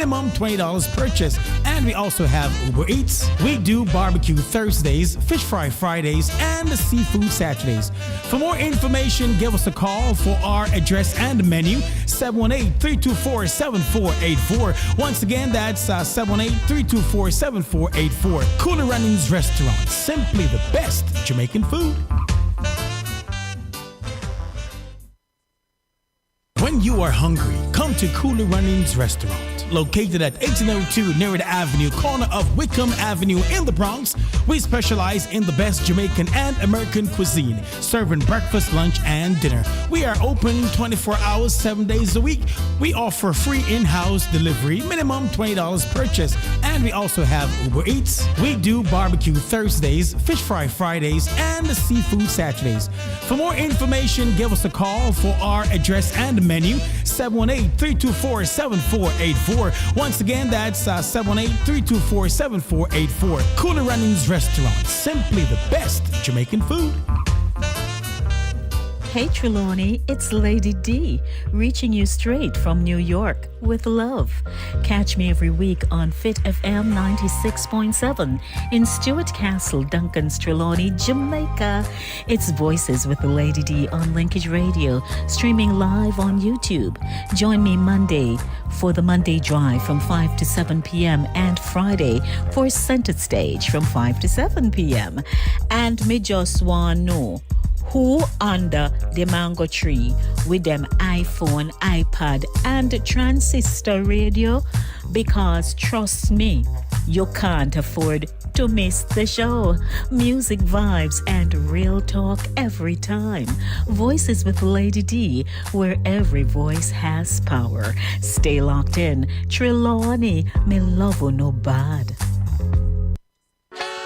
minimum $20 purchase. And we also have Uber Eats. We do barbecue Thursdays, fish fry Fridays, and seafood Saturdays. For more information, give us a call for our address and menu, 718-324-7484. Once again, that's 718-324-7484. Cooler Runnings Restaurant, simply the best Jamaican food. When you are hungry, come to Cooler Runnings Restaurant. Located at 1802 Nerid Avenue, corner of Wickham Avenue in the Bronx, we specialize in the best Jamaican and American cuisine, serving breakfast, lunch, and dinner. We are open 24 hours, 7 days a week. We offer free in-house delivery, minimum $20 purchase, and we also have Uber Eats. We do barbecue Thursdays, fish fry Fridays, and seafood Saturdays. For more information, give us a call for our address and menu, 718-324-7484. Once again, that's 718-324-7484. Cooler Runnings Restaurant, simply the best Jamaican food. Hey Trelawney, it's Lady D, reaching you straight from New York with love. Catch me every week on Fit FM 96.7 in Stuart Castle, Duncan's Trelawney, Jamaica. It's Voices with the Lady D on Linkage Radio, streaming live on YouTube. Join me Monday for the Monday Drive from 5 to 7 p.m. and Friday for Center Stage from 5 to 7 p.m. And me just want know who under the mango tree with them iPhone, iPad, and transistor radio? Because trust me, you can't afford to miss the show. Music, vibes, and real talk every time. Voices with Lady D, where every voice has power. Stay locked in. Trelawney, me love you no bad.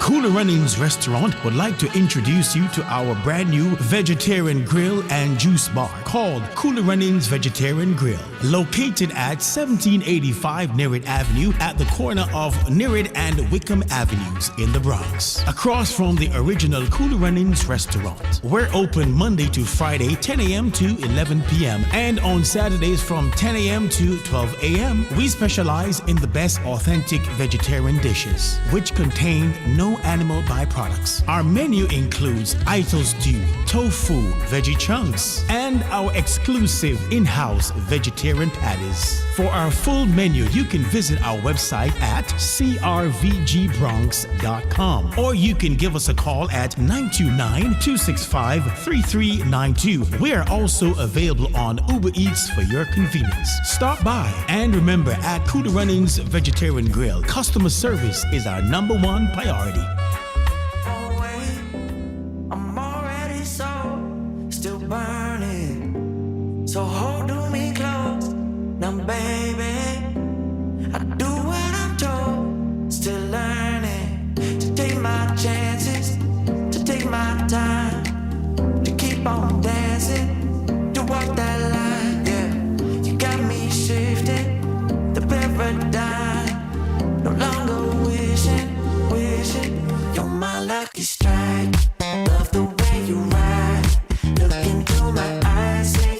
Cooler Runnings Restaurant would like to introduce you to our brand new vegetarian grill and juice bar called Cooler Runnings Vegetarian Grill, located at 1785 Nerid Avenue at the corner of Nerid and Wickham Avenues in the Bronx, across from the original Cooler Runnings Restaurant. We're open Monday to Friday, 10 a.m. to 11 p.m. and on Saturdays from 10 a.m. to 12 a.m. We specialize in the best authentic vegetarian dishes, which contain no animal byproducts. Our menu includes idol stew, tofu, veggie chunks, and our exclusive in-house vegetarian patties. For our full menu, you can visit our website at crvgbronx.com, or you can give us a call at 929-265-3392. We are also available on Uber Eats for your convenience. Stop by, and remember, at Cooler Runnings Vegetarian Grill, customer service is our #1 priority. So hold me close, now baby, I do what I'm told, still learning, to take my chances, to take my time, to keep on dancing, to walk that line, yeah, you got me shifting, the paradigm, no longer wishing, you're my lucky strike, love the way you ride, look into my eyes, say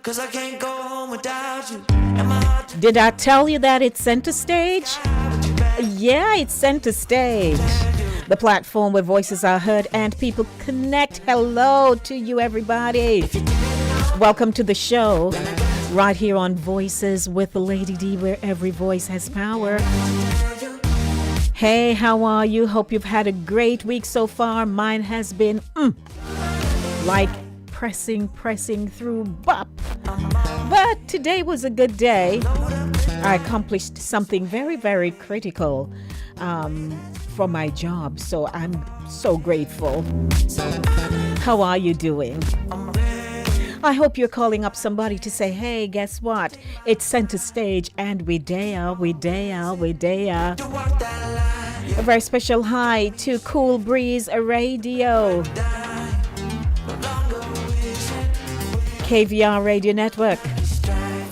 cause I can't go home without you. Did I tell you that it's Center Stage? Yeah, it's Center Stage. The platform where voices are heard and people connect. Hello to you, everybody. Welcome to the show. Right here on Voices with the Lady D, where every voice has power. Hey, how are you? Hope you've had a great week so far. Mine has been like pressing through bop. But today was a good day. I accomplished something very, very critical for my job, so I'm so grateful. How are you doing? I hope you're calling up somebody to say, hey, guess what? It's Center Stage and we dare. A very special hi to Cool Breeze Radio, KVR Radio Network,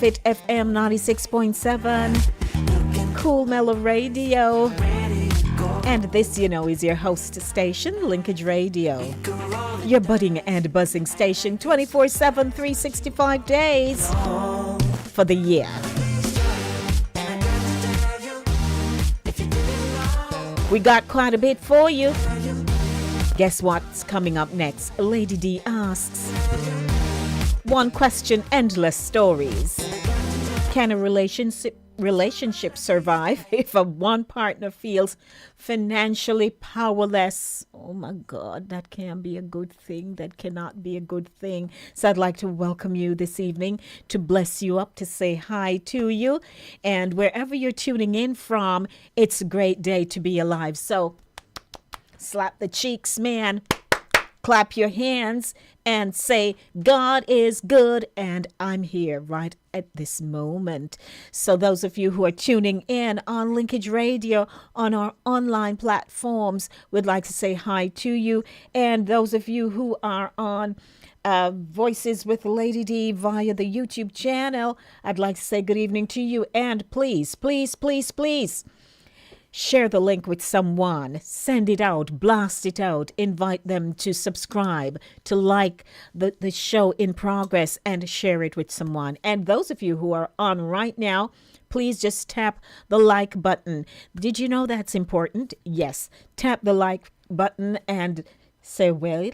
Fit FM 96.7, Cool Mellow Radio. And this, you know, is your host station, Linkage Radio. Your budding and buzzing station 24/7, 365 days for the year. We got quite a bit for you. Guess what's coming up next? Lady D asks, one question, endless stories. Can a relationship survive if one partner feels financially powerless? Oh my God, that can be a good thing. That cannot be a good thing. So I'd like to welcome you this evening, to bless you up, to say hi to you. And wherever you're tuning in from, it's a great day to be alive. So slap the cheeks, man. Clap your hands and say, God is good and I'm here right at this moment. So those of you who are tuning in on Linkage Radio, on our online platforms, would like to say hi to you. And those of you who are on Voices with Lady D via the YouTube channel, I'd like to say good evening to you. And please, please, please, please, share the link with someone, send it out, blast it out, invite them to subscribe, to like the show in progress, and share it with someone. And those of you who are on right now, please just tap the like button. Did you know that's important? Yes. Tap the like button and say, well,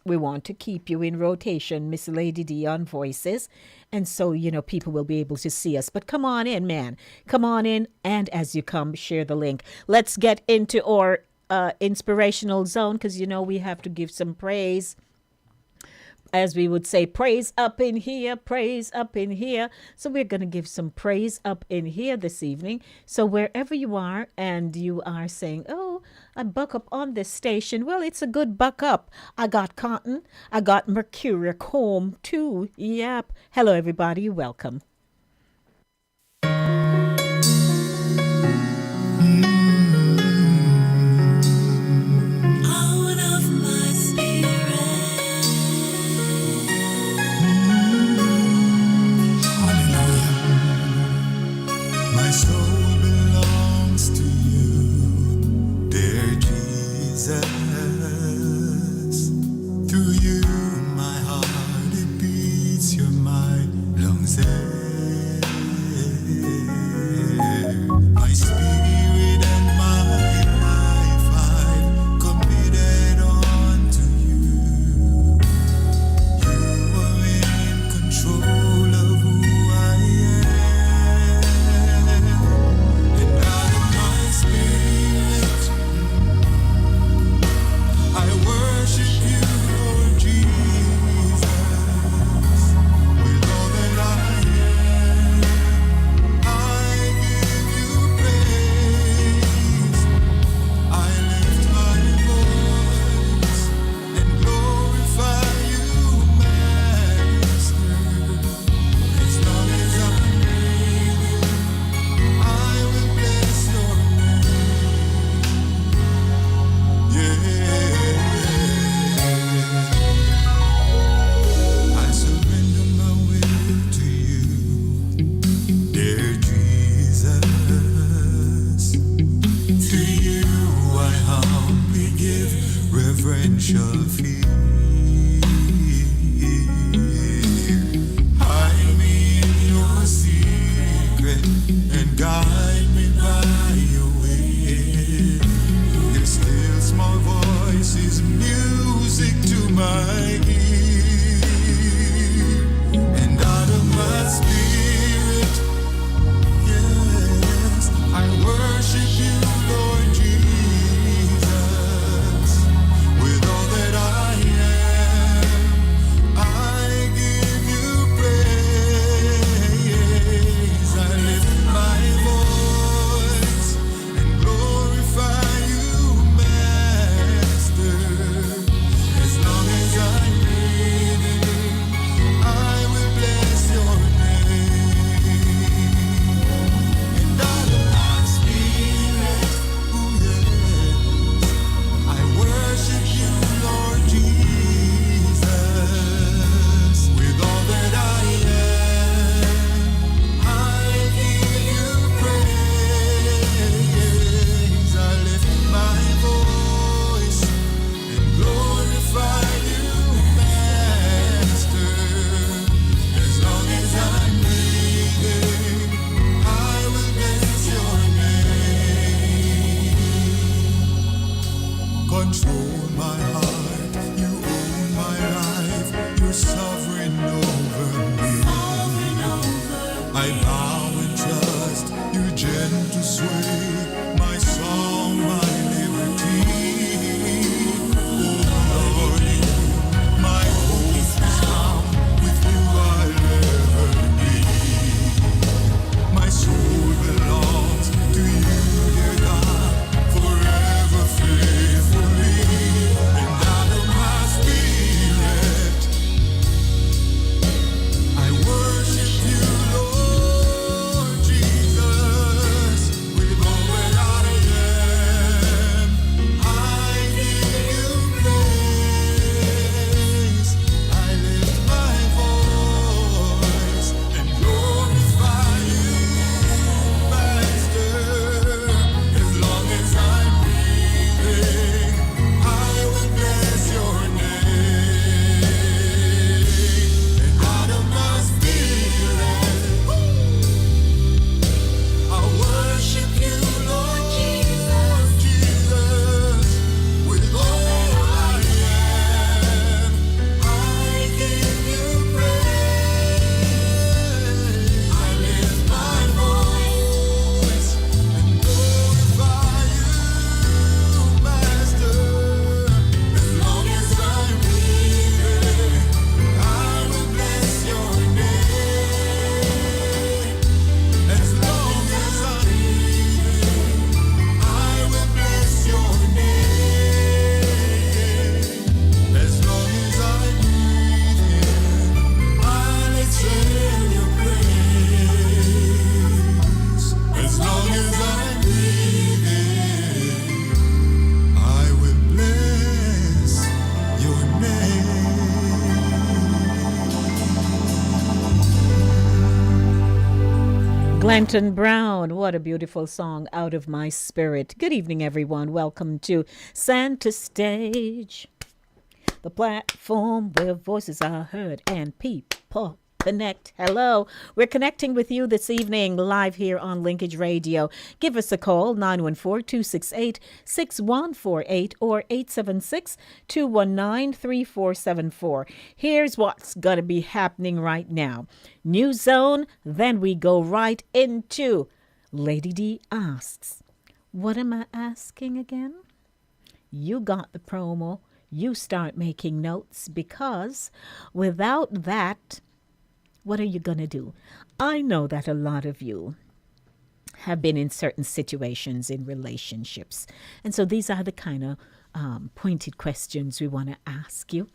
we want to keep you in rotation, Miss Lady D on Voices. And so, you know, people will be able to see us. But come on in, man. Come on in. And as you come, share the link. Let's get into our inspirational zone, because, you know, we have to give some praise. As we would say, praise up in here, praise up in here. So we're going to give some praise up in here this evening. So wherever you are and you are saying, oh, I buck up on this station. Well, it's a good buck up. I got cotton. I got mercurial comb too. Yep. Hello, everybody. Welcome. With all that I I bow and trust you, gentle sway, my song, my liberty. Oh Lord, you, my hope is found. With you I'll ever be. My soul belongs to you, dear God, forever faithfully. And out of my spirit, I worship you, Lord Jesus, with all that I am. I give you praise. I lift my voice and glorify you, Master. As long as I'm breathing, I will bless your name. And out of my spirit, I worship you, Lord Jesus, with all I am. I give you praise. I lift my voice and glorify you, Master. As long as I'm breathing, I will bless your name. As long as I'm breathing, I will bless your name. As long as I'm breathing, I'll exhale your praise. As long as I'm breathing, I will bless your name. Glenton Brown, what a beautiful song, Out of My Spirit. Good evening, everyone. Welcome to Santa Stage, the platform where voices are heard and people connect. Hello, we're connecting with you this evening live here on Linkage Radio. Give us a call, 914-268-6148 or 876-219-3474. Here's what's going to be happening right now. New Zone, then we go right into Lady D Asks. What am I asking again? You got the promo. You start making notes, because without that, what are you going to do? I know that a lot of you have been in certain situations in relationships. And so these are the kind of pointed questions we want to ask you,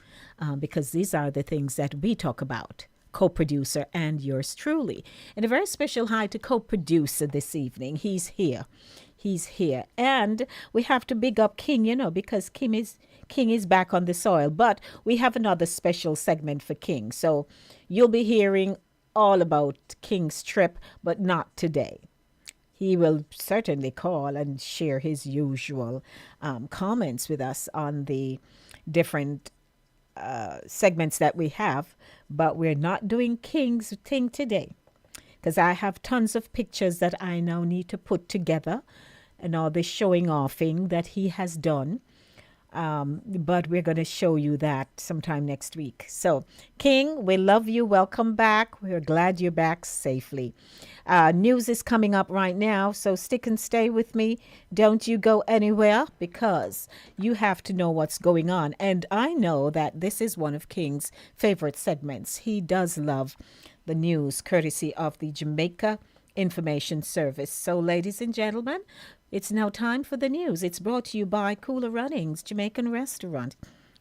because these are the things that we talk about, co-producer and yours truly. And a very special hi to co-producer this evening. He's here. He's here. And we have to big up King, because King is back on the soil. But we have another special segment for King. So you'll be hearing all about King's trip, but not today. He will certainly call and share his usual comments with us on the different segments that we have. But we're not doing King's thing today, because I have tons of pictures that I now need to put together and all the showing offing that he has done. But we're going to show you that sometime next week. So, King, we love you. Welcome back. We're glad you're back safely. News is coming up right now, so stick and stay with me. Don't you go anywhere, because you have to know what's going on. And I know that this is one of King's favorite segments. He does love the news, courtesy of the Jamaica Information Service. So, ladies and gentlemen, it's now time for the news. It's brought to you by Cooler Runnings Jamaican Restaurant,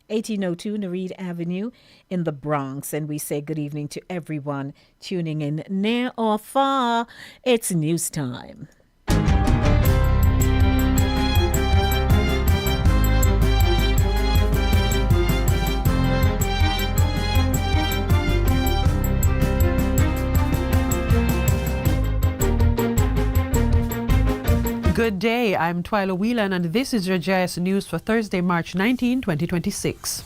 1802 Nereid Avenue in the Bronx. And we say good evening to everyone tuning in near or far. It's news time. Good day, I'm Twyla Whelan and this is your JS News for Thursday, March 19, 2026.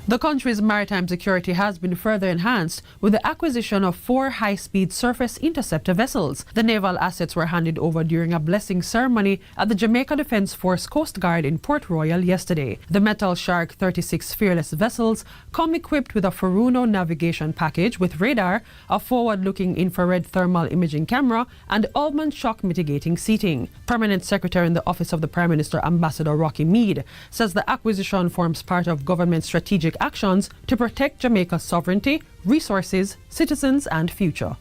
The country's maritime security has been further enhanced with the acquisition of 4 high-speed surface interceptor vessels. The naval assets were handed over during a blessing ceremony at the Jamaica Defence Force Coast Guard in Port Royal yesterday. The Metal Shark 36 Fearless vessels come equipped with a Furuno navigation package with radar, a forward-looking infrared thermal imaging camera, and Ullman shock mitigating seating. Permanent Secretary in the Office of the Prime Minister, Ambassador Rocky Mead, says the acquisition forms part of government strategic actions to protect Jamaica's sovereignty, resources, citizens, and future.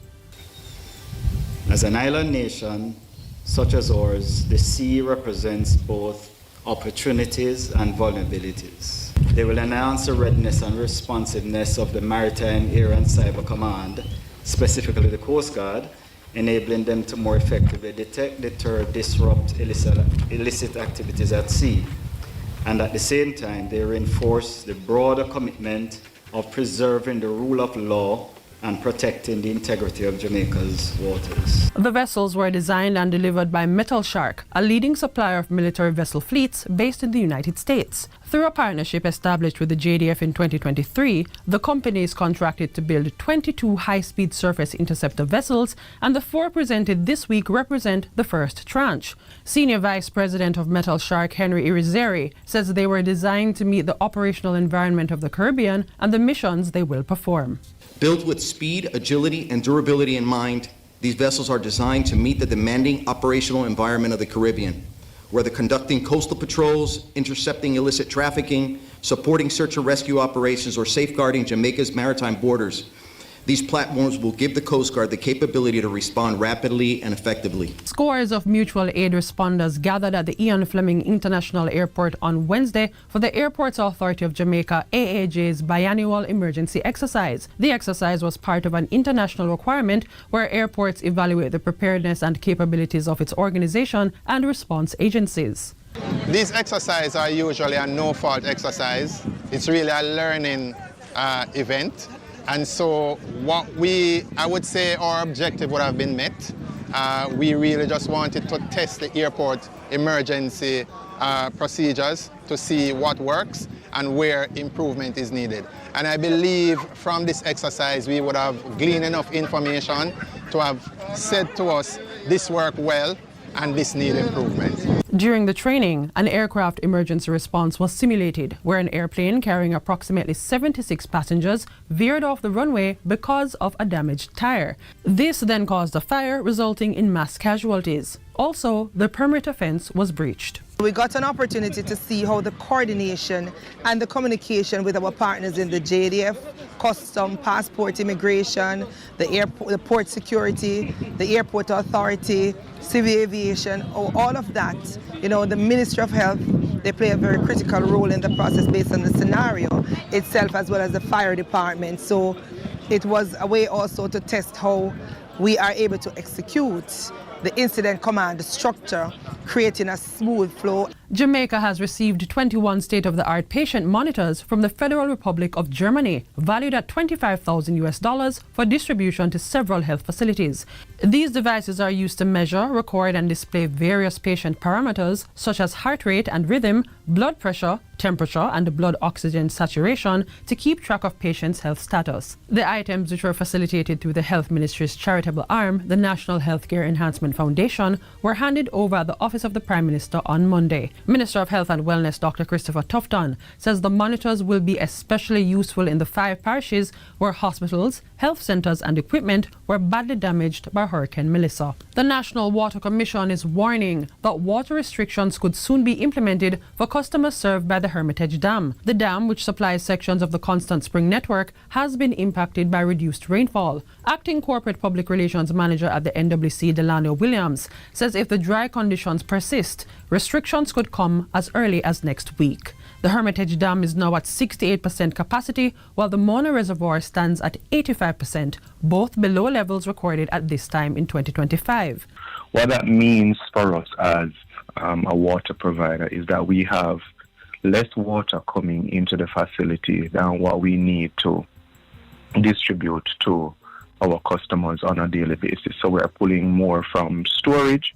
As an island nation such as ours, the sea represents both opportunities and vulnerabilities. They will enhance the readiness and responsiveness of the Maritime, Air and Cyber Command, specifically the Coast Guard, enabling them to more effectively detect, deter, disrupt illicit activities at sea. And at the same time, they reinforce the broader commitment of preserving the rule of law and protecting the integrity of Jamaica's waters. The vessels were designed and delivered by Metal Shark, a leading supplier of military vessel fleets based in the United States. Through a partnership established with the JDF in 2023, the company is contracted to build 22 high-speed surface interceptor vessels, and the 4 presented this week represent the first tranche. Senior Vice President of Metal Shark, Henry Irizarry, says they were designed to meet the operational environment of the Caribbean and the missions they will perform. Built with speed, agility, and durability in mind, these vessels are designed to meet the demanding operational environment of the Caribbean, whether conducting coastal patrols, intercepting illicit trafficking, supporting search and rescue operations, or safeguarding Jamaica's maritime borders. These platforms will give the Coast Guard the capability to respond rapidly and effectively. Scores of mutual aid responders gathered at the Ian Fleming International Airport on Wednesday for the Airports Authority of Jamaica, AAJ's biannual emergency exercise. The exercise was part of an international requirement where airports evaluate the preparedness and capabilities of its organization and response agencies. These exercises are usually a no-fault exercise. It's really a learning event. And so I would say our objective would have been met. We really just wanted to test the airport emergency procedures to see what works and where improvement is needed. And I believe from this exercise we would have gleaned enough information to have said to us, this worked well and this needs improvement. During the training, an aircraft emergency response was simulated, where an airplane carrying approximately 76 passengers veered off the runway because of a damaged tire. This then caused a fire, resulting in mass casualties. Also, the perimeter fence was breached. We got an opportunity to see how the coordination and the communication with our partners in the JDF, Custom, Passport, Immigration, the port security, the Airport Authority, Civil Aviation, all of that. You know, the Ministry of Health, they play a very critical role in the process based on the scenario itself, as well as the fire department. So it was a way also to test how we are able to execute the incident command structure, creating a smooth flow. Jamaica has received 21 state-of-the-art patient monitors from the Federal Republic of Germany, valued at $25,000 for distribution to several health facilities. These devices are used to measure, record, and display various patient parameters such as heart rate and rhythm, blood pressure, temperature, and blood oxygen saturation to keep track of patients' health status. The items, which were facilitated through the Health Ministry's charitable arm, the National Healthcare Enhancement Foundation, were handed over at the Office of the Prime Minister on Monday. Minister of Health and Wellness Dr. Christopher Tufton says the monitors will be especially useful in the 5 parishes where hospitals, health centers, and equipment were badly damaged by Hurricane Melissa. The National Water Commission is warning that water restrictions could soon be implemented for customers served by the Hermitage Dam. The dam, which supplies sections of the Constant Spring network, has been impacted by reduced rainfall. Acting Corporate Public Relations Manager at the NWC, Delano Williams, says if the dry conditions persist, restrictions could come as early as next week. The Hermitage Dam is now at 68% capacity, while the Mona Reservoir stands at 85%, both below levels recorded at this time in 2025. What that means for us as a water provider is that we have less water coming into the facility than what we need to distribute to our customers on a daily basis. So we're pulling more from storage,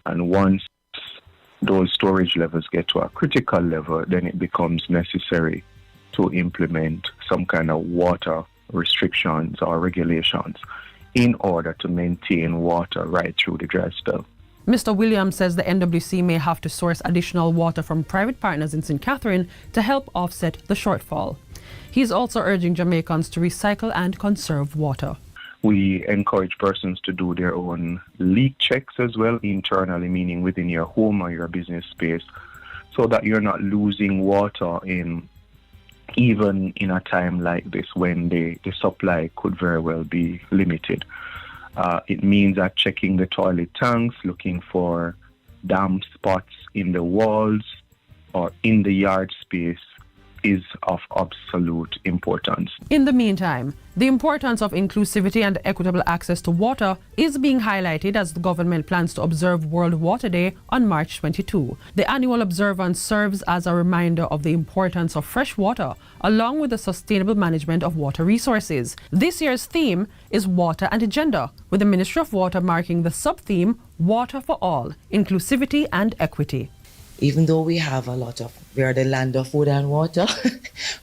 and once those storage levels get to a critical level, then it becomes necessary to implement some kind of water restrictions or regulations in order to maintain water right through the dry spell. Mr. Williams says the NWC may have to source additional water from private partners in St. Catherine to help offset the shortfall. He is also urging Jamaicans to recycle and conserve water. We encourage persons to do their own leak checks as well internally, meaning within your home or your business space, so that you're not losing water even in a time like this when the supply could very well be limited. It means that checking the toilet tanks, looking for damp spots in the walls or in the yard space is of absolute importance. In the meantime, the importance of inclusivity and equitable access to water is being highlighted as the government plans to observe World Water Day on March 22. The annual observance serves as a reminder of the importance of fresh water, along with the sustainable management of water resources. This year's theme is Water and Gender, with the Ministry of Water marking the sub-theme Water for All, Inclusivity and Equity. Even though we are the land of food and water,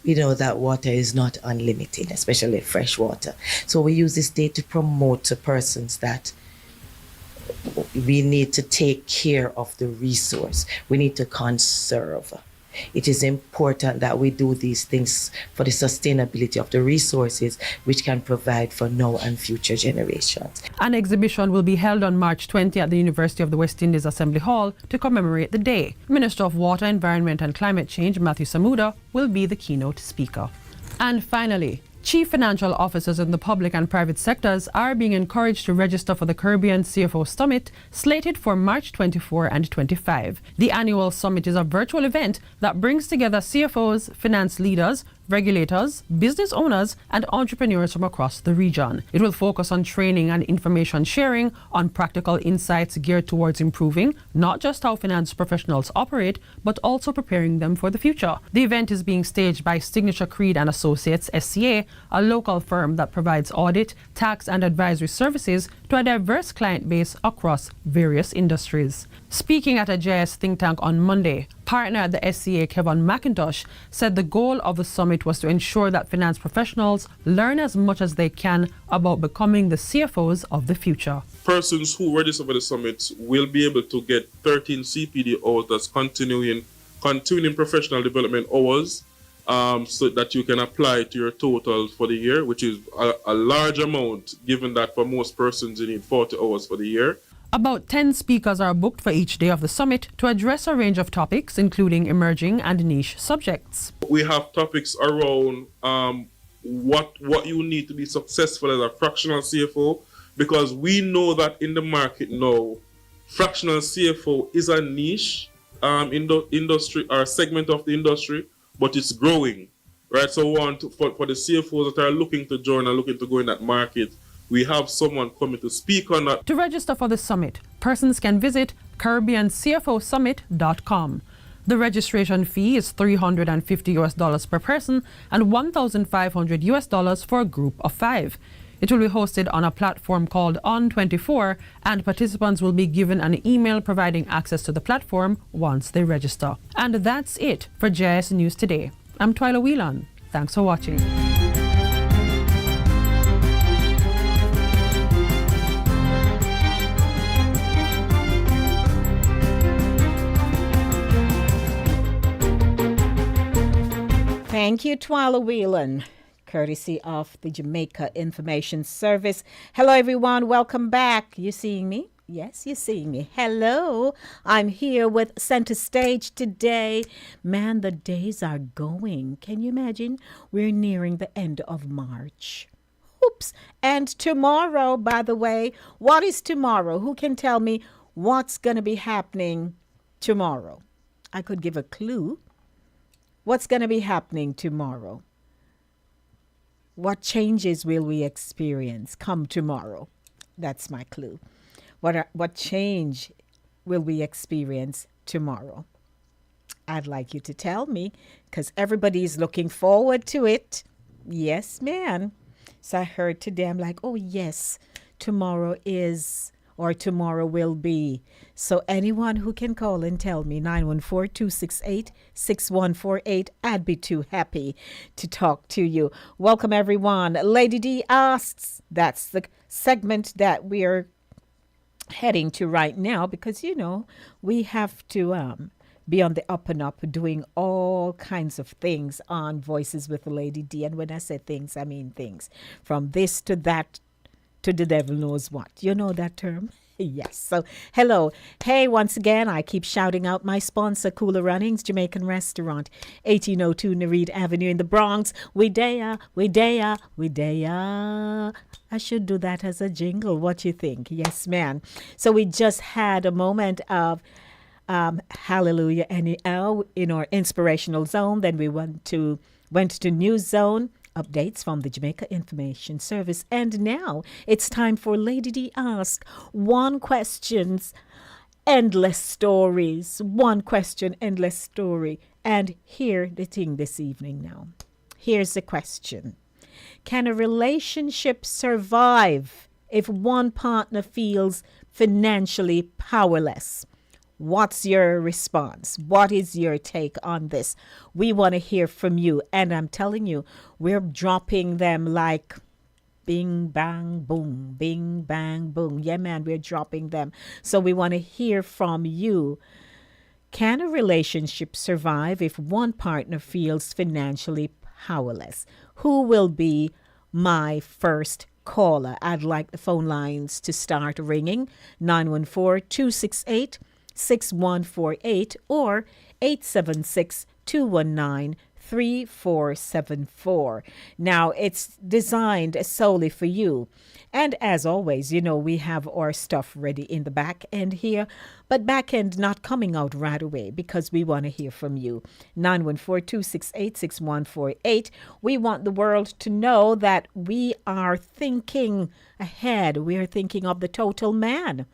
we know that water is not unlimited, especially fresh water. So we use this day to promote to persons that we need to take care of the resource. We need to conserve. It is important that we do these things for the sustainability of the resources, which can provide for now and future generations. An exhibition will be held on March 20 at the University of the West Indies Assembly Hall to commemorate the day. Minister of Water, Environment and Climate Change, Matthew Samuda, will be the keynote speaker. And finally, Chief financial officers in the public and private sectors are being encouraged to register for the Caribbean CFO Summit, slated for March 24 and 25. The annual summit is a virtual event that brings together CFOs, finance leaders, regulators, business owners, and entrepreneurs from across the region. It will focus on training and information sharing, on practical insights geared towards improving not just how finance professionals operate, but also preparing them for the future. The event is being staged by Signature Creed and Associates, SCA, a local firm that provides audit, tax, and advisory services to a diverse client base across various industries. Speaking at a JS think tank on Monday, partner at the SCA, Kevin McIntosh, said the goal of the summit was to ensure that finance professionals learn as much as they can about becoming the CFOs of the future. Persons who register for the summit will be able to get 13 CPD hours, that's continuing professional development hours, so that you can apply to your total for the year, which is a large amount, given that for most persons you need 40 hours for the year. About 10 speakers are booked for each day of the summit to address a range of topics, including emerging and niche subjects. We have topics around what you need to be successful as a fractional CFO, because we know that in the market now, fractional CFO is a niche in the industry or segment of the industry, but it's growing, right? So for the CFOs that are looking to join and looking to go in that market, we have someone coming to speak on that. To register for the summit, persons can visit CaribbeanCFOSummit.com. The registration fee is $350 per person and $1,500 for a group of 5. It will be hosted on a platform called On24, and participants will be given an email providing access to the platform once they register. And that's it for JS News Today. I'm Twyla Whelan. Thanks for watching. Thank you, Twyla Whelan, courtesy of the Jamaica Information Service. Hello, everyone. Welcome back. You seeing me? Yes, you're seeing me. Hello. I'm here with Center Stage today. Man, the days are going. Can you imagine? We're nearing the end of March. Oops. And tomorrow, by the way, what is tomorrow? Who can tell me what's going to be happening tomorrow? I could give a clue. What's going to be happening tomorrow? What changes will we experience come tomorrow? That's my clue. What change will we experience tomorrow? I'd like you to tell me, because everybody's looking forward to it. Yes, man. So I heard today, I'm like, oh, yes, tomorrow is, or tomorrow will be. So anyone who can call and tell me, 914-268-6148, I'd be too happy to talk to you. Welcome, everyone. Lady D asks, that's the segment that we're heading to right now, because, you know, we have to be on the up and up doing all kinds of things on Voices with Lady D. And when I say things, I mean things. From this to that to the devil knows what. You know that term? Yes. So, hello. Hey, once again, I keep shouting out my sponsor, Cooler Runnings, Jamaican Restaurant, 1802 Nereid Avenue in the Bronx. We daya. I should do that as a jingle. What you think? Yes, man. So we just had a moment of hallelujah anyhow in our inspirational zone. Then we went to news zone. Updates from the Jamaica Information Service. And now it's time for Lady D Ask. One question's endless stories. One question, endless story. And here the thing this evening now. Here's the question. Can a relationship survive if one partner feels financially powerless? What's your response? What is your take on this? We want to hear from you. And I'm telling you, we're dropping them like bing, bang, boom, bing, bang, boom. Yeah, man, we're dropping them. So we want to hear from you. Can a relationship survive if one partner feels financially powerless? Who will be my first caller? I'd like the phone lines to start ringing. 914-268-6148 or 876-219-3474. Now, it's designed solely for you. And as always, you know, we have our stuff ready in the back end here, but back end not coming out right away because we want to hear from you. 914-268-6148. We want the world to know that we are thinking ahead. We are thinking of the total man.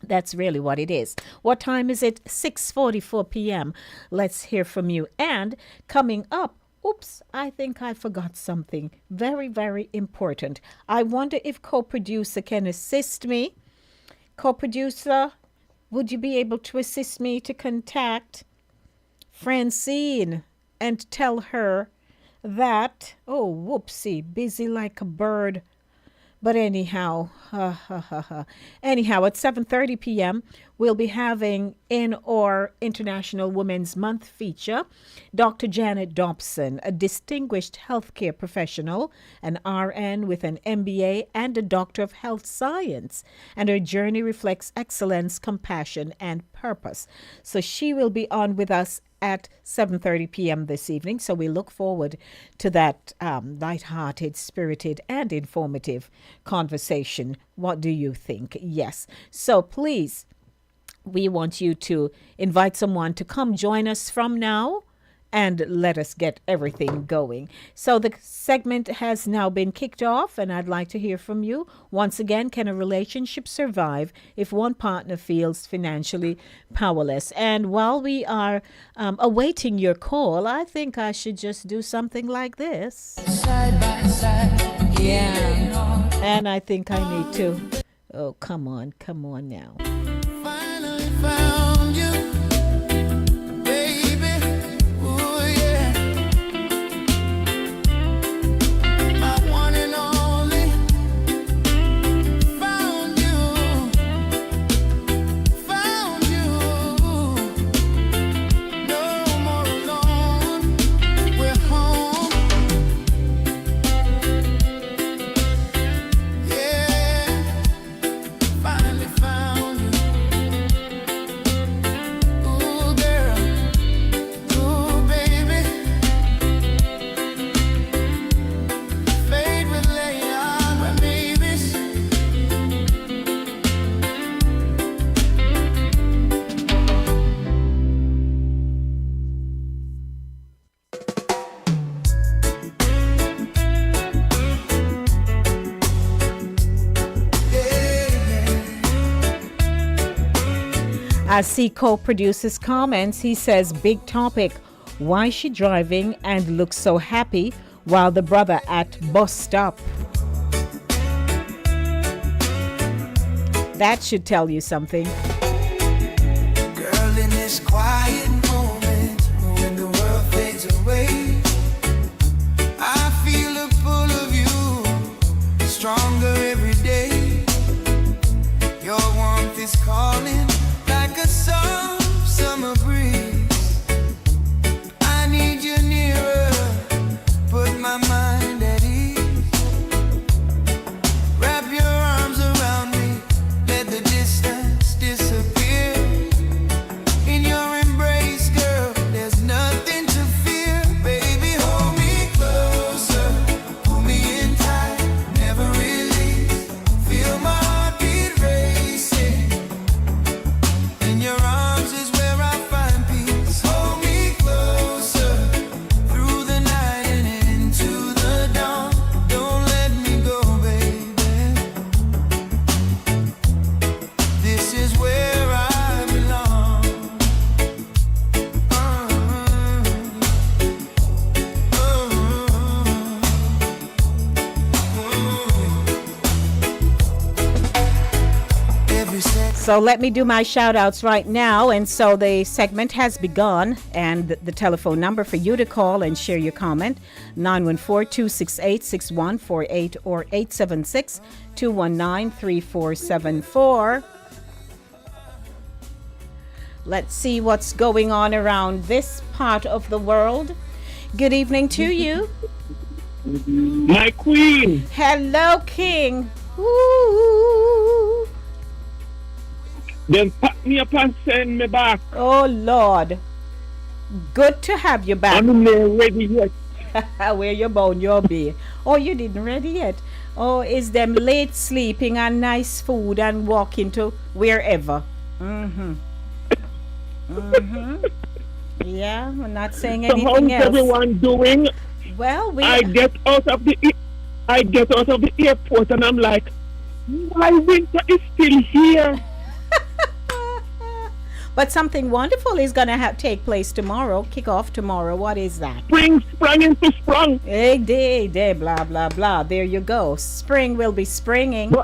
That's really what it is. What time is it? 6:44 p.m. Let's hear from you. And coming up, oops, I think I forgot something very, very important. I wonder if co-producer can assist me. Co-producer, would you be able to assist me to contact Francine and tell her that, oh, whoopsie, busy like a bird. But anyhow, anyhow, at 7:30 p.m., we'll be having in our International Women's Month feature, Dr. Janet Dobson, a distinguished healthcare professional, an RN with an MBA and a Doctor of Health Science. And her journey reflects excellence, compassion, and purpose. So she will be on with us at 7:30 p.m. this evening. So we look forward to that light-hearted, spirited, and informative conversation. What do you think? Yes. So please, we want you to invite someone to come join us from now and let us get everything going. So the segment has now been kicked off, and I'd like to hear from you. Once again, can a relationship survive if one partner feels financially powerless? And while we are awaiting your call, I think I should just do something like this. Side by side, Yeah. And I think I need to. Oh, come on now. finally found you, baby. Ooh, yeah. My one and only. Found you. No more alone. We're home. Yeah. Finally found you. Ooh, girl. Ooh, baby. Fade with Leon, my babies. As C co-produces comments, he says, big topic. Why is she driving and looks so happy while the brother at bus stop? That should tell you something. Girl, in this quiet moment, when the world fades away, I feel a pull of you, stronger every day. Your warmth is calling like a soft summer breeze. I need you nearer, put my mind at ease. Wrap your arms around me, let the distance disappear. In your embrace, girl, there's nothing to fear. Baby, hold me closer, pull me in tight, never release. Feel my heartbeat racing. In your arms is where I find peace. Hold me closer, through the night and into the dawn. Don't let me go, baby. This is where I belong. Every second. So let me do my shout outs right now. And so the segment has begun, and the telephone number for you to call and share your comment 914-268-6148 or 876-219-3474. Let's see what's going on around this part of the world. Good evening to you. My queen, Hello, King. Ooh. then pack me up and send me back. Oh, Lord. Good to have you back. I'm not ready yet. Where you bound your be. Oh, you didn't ready yet. Oh, is them late sleeping and nice food and walking to wherever. Yeah, we're not saying So how's anything else. everyone doing? Well, I get out of the airport and I'm like, why winter is still here? But something wonderful is going to take place tomorrow. Kick off tomorrow. What is that? Spring sprung into sprung. Hey, day, blah, blah, blah. There you go. Spring will be springing.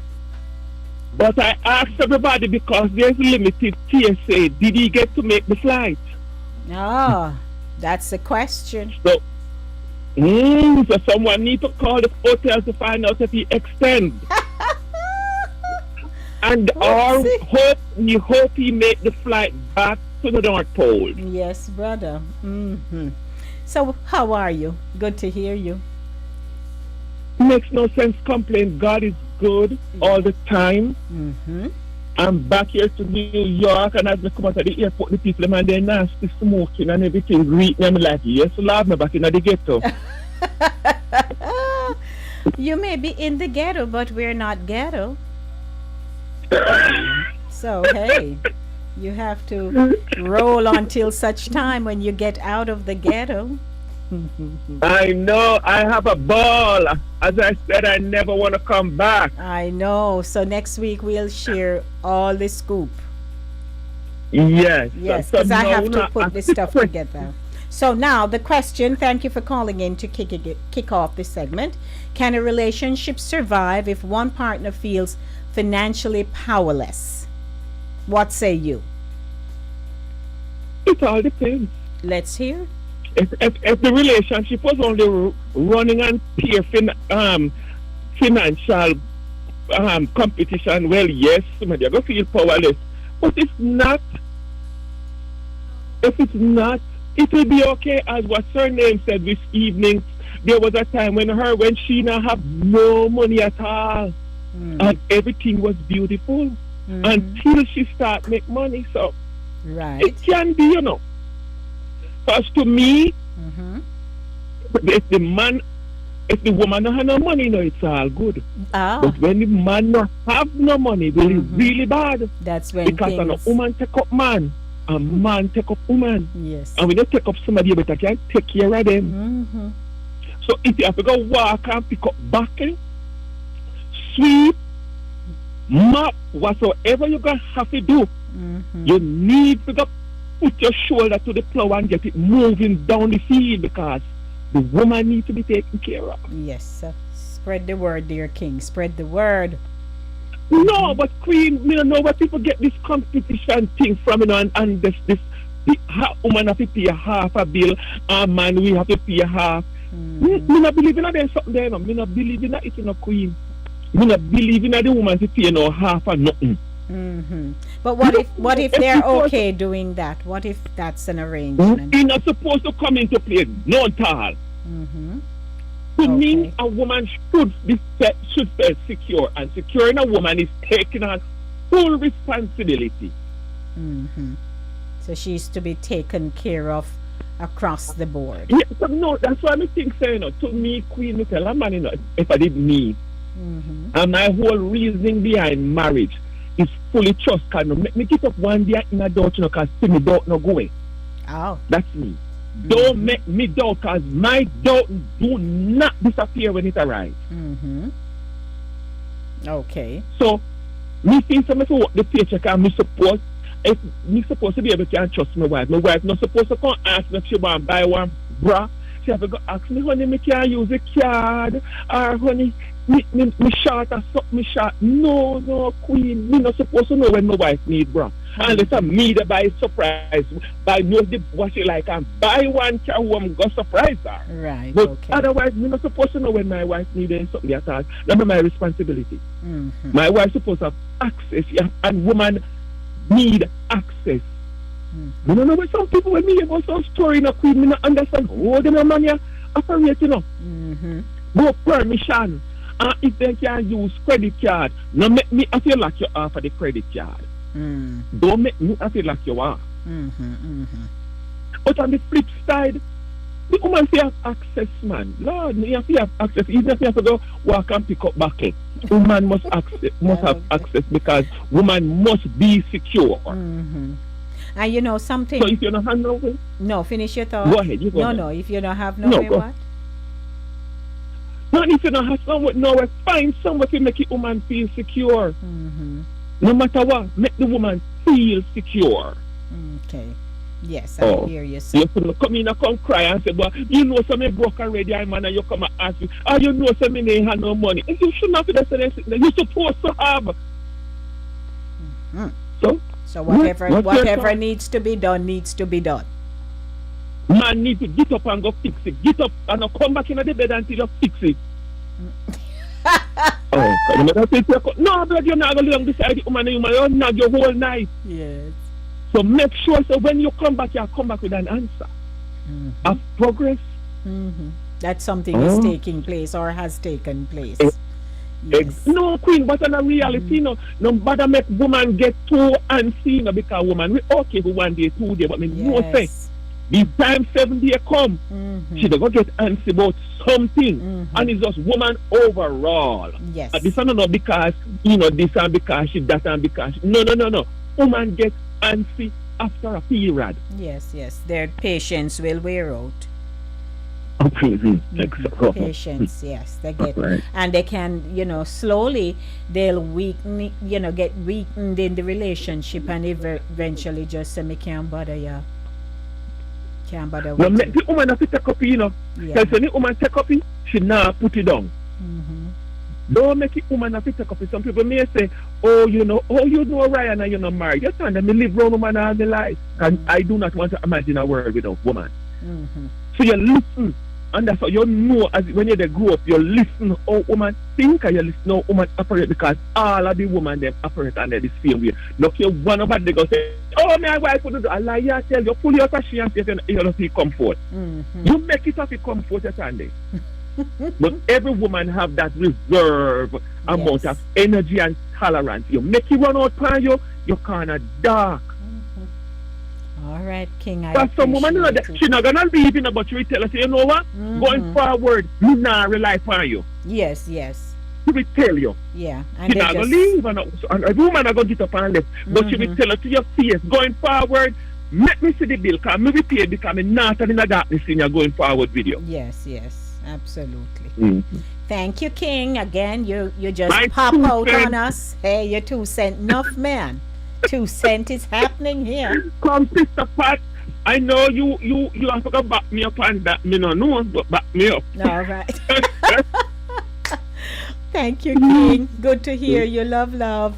But I asked everybody because there's limited TSA. Did he get to make the flight? Oh, that's the question. So someone need to call the hotel to find out if he extends. And we hope he make the flight back to the North Pole. Yes, brother. So, how are you? Good to hear you. Makes no sense complain. God is good all the time. I'm back here to New York, and as I come out of the airport, the people, man, they're nasty smoking and everything. Greet me, I'm like, yes, Lord, me back in the ghetto. You may be in the ghetto, but we're not ghetto. So, hey, you have to roll until such time when you get out of the ghetto. I know, I have a ball. As I said, I never want to come back. I know. So next week we'll share all the scoop. Yes. Yes, because I have to put this stuff together. So now the question, thank you for calling in to kick off this segment. Can a relationship survive if one partner feels financially powerless? What say you? It all depends. Let's hear. If the relationship was only running on pure financial competition, well, yes, somebody going to feel powerless. But if it's not, it will be okay. As what Sir Name said this evening, there was a time when she not have no money at all, and everything was beautiful until she start make money. So it can be, you know. Because to me, if the woman don't have no money, no, it's all good. But when the man not have no money, it's really bad. That's when because a woman take up man, a man take up woman. Yes. And when you take up somebody, you better can take care of them. So if you have to go walk and pick up bucket, sweep, mop, whatsoever you're going to have to do, you need to go put your shoulder to the plow and get it moving down the field, because the woman needs to be taken care of. Yes, sir. Spread the word, dear King. Spread the word. No, but Queen, me don't know where people get this competition thing from, and this woman have to pay half a bill, and man we have to pay half. Me not believe in there something there, no. Me not believe in that, it's no Queen. Me not believe in that the woman to pay no half or nothing. But what if they're okay doing that? What if that's an arrangement? It's not supposed to come into play, no at all. To me, a woman should feel secure, and securing a woman is taking on full responsibility. So she's to be taken care of across the board. Yeah, so no, that's why I think so, to me, Queen, me tell a man, if I did me, and my whole reasoning behind marriage is fully trust. Can make me get up one day in a doubt, because see me doubt no going. Oh. That's me. Don't make me doubt, because my doubt do not disappear when it arrives. Okay. So, me feel something for what the paycheck, and me suppose, if me supposed to be able to trust my wife. My wife not supposed to come ask me if she want to buy one bra. She have to go ask me, honey, me can't use a card, or honey, me short or something, me short. No, Queen, me not supposed to know when my wife need bra. Unless I me to buy surprise, buy know what she like, and buy one car who go surprise her. Right. But okay. otherwise, me not supposed to know when my wife need something at all. That's not my responsibility. My wife supposed to have access, and woman need access. You don't know what some people when me about some story in a Queen, me not understand how them man here operate, No permission. And if they can use credit card, no make me I feel like you are for the credit card. Don't make me I feel like you are. But on the flip side, the woman have access, man. Lord, you have access. Even if you have to go walk and pick up bucket, woman must have access, because woman must be secure. And you know something. So if you don't have no way, no, finish your thought. Go ahead. You go ahead. No. If you don't have no way, what? No, if you don't have someone, no way. Find someone to make the woman feel secure. No matter what, make the woman feel secure. Okay. Yes, I hear you. You couldn't come in and come cry and say, "Well, you know something broke already, man," and you come and ask me, "Oh, you know something ain't have no money." And you shouldn't have to say that. You're supposed to have. So whatever needs to be done needs to be done. Man needs to get up and go fix it. Get up and not come back in the bed until you fix it. No, but you're not going to beside the woman. You're not your whole night. Yes. So make sure, so when you come back with an answer of progress. That something is taking place or has taken place. Yes. No, Queen, but in a reality, no matter make woman get too unseen, because woman, we okay for 1 day, 2 days, but me no say. The time 7 day come, she don't go get antsy about something, and it's just woman overall. Yes. This is not because this and because she that and because no. Woman get antsy after a period. Yes. Their patience will wear out. Patience, yes, they get, and they can, slowly they'll weaken, get weakened in the relationship, and eventually just say, "Me can't bother you." Can't bother. No, make the woman have to take up, Because when the woman take up, she not put it down. Don't make the woman have to take up. Some people may say, "Oh, you know Ryan, and you're not married." Just tell them, "Me live around woman all my life, and I do not want to imagine a world without woman." So you listen, and that's how you know, as when you grow up, you listen how woman think, and you listen how woman operate, because all of the women them operate under the same way. Look, you one of them they go say, "Oh, my wife would do." I lie, you tell you, pull your she and say you don't feel comfort. You make it of the comfort at Sunday. But every woman have that reserve amount of energy and tolerance. You make it run out for you kinda dark. All right, King. But some woman know that she's not gonna leave in, but she will tell us, "You know what? Going forward, me not rely on you." Yes. She will tell you. Yeah. She's not gonna leave, and a woman are gonna get up and left. But she will tell her to your face, going forward, make me see the bill, because me will pay, because I'm not in the darkness in your going forward video. Yes, absolutely. Thank you, King. Again, you just pop out on us. Hey, you're 2 cent enough, man. 2 cent is happening here. Come, Sister Pat. I know you have to go back me up on that. Me no know, but back me up. All right. Thank you, King. Good to hear you. Love.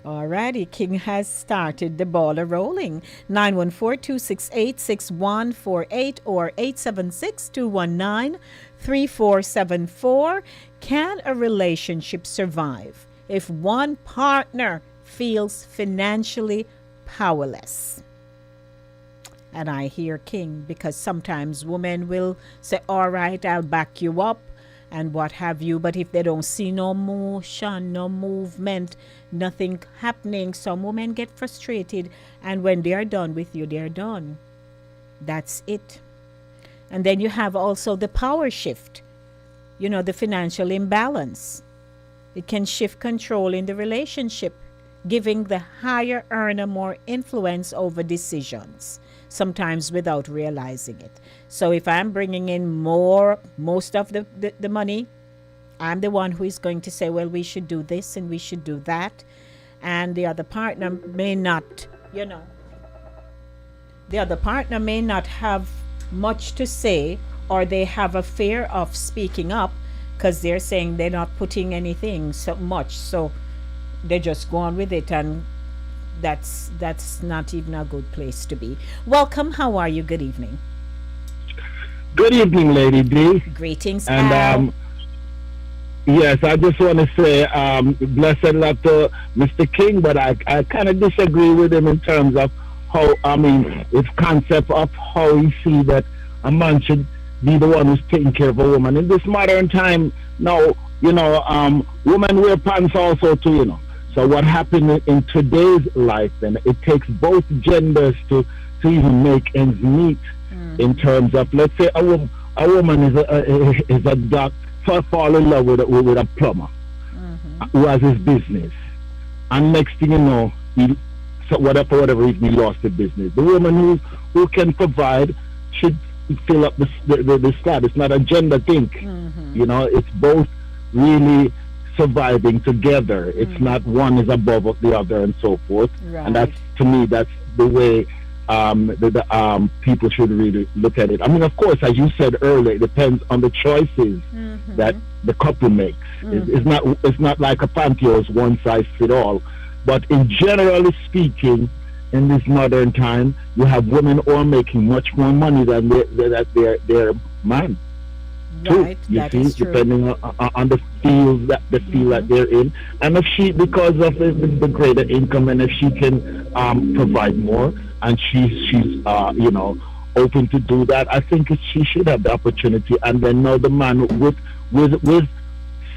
Alrighty, King has started the ball rolling. 914-268-6148 or 876-219-3474. Can a relationship survive if one partner feels financially powerless? And I hear King because sometimes women will say, all right, I'll back you up and what have you. But if they don't see no motion, no movement, nothing happening, some women get frustrated. And when they are done with you, they're done. That's it. And then you have also the power shift, the financial imbalance. It can shift control in the relationship, giving the higher earner more influence over decisions, sometimes without realizing it. So if I'm bringing in most of the money, I'm the one who is going to say, well, we should do this and we should do that. And the other partner may not, have much to say, or they have a fear of speaking up because they're saying they're not putting anything so much. So they just go on with it, and that's not even a good place to be. Welcome. How are you? Good evening. Good evening, Lady D. Greetings, and Al. Yes, I just want to say blessed luck to Mr. King, but I kind of disagree with him in terms of how, his concept of how he see that a man should be the one who's taking care of a woman. In this modern time now, women wear pants also too, So what happened in today's life, then it takes both genders to even make ends meet. In terms of, let's say a woman is a doctor, fall in love with a plumber who has his business, and next thing you know, for whatever reason he lost the business. The woman who can provide should fill up the slab. It's not a gender thing, It's both really surviving together. It's not one is above the other and so forth. Right. And that's, to me, that's the way people should really look at it. Of course, as you said earlier, it depends on the choices that the couple makes. It's not like a pantyhose, one size fit all. But in generally speaking, in this modern time, you have women who are making much more money than their man. Right, you see, depending on the field that they're in, and if she, because of the greater income, and if she can provide more, and she's open to do that, I think she should have the opportunity. And then now the man with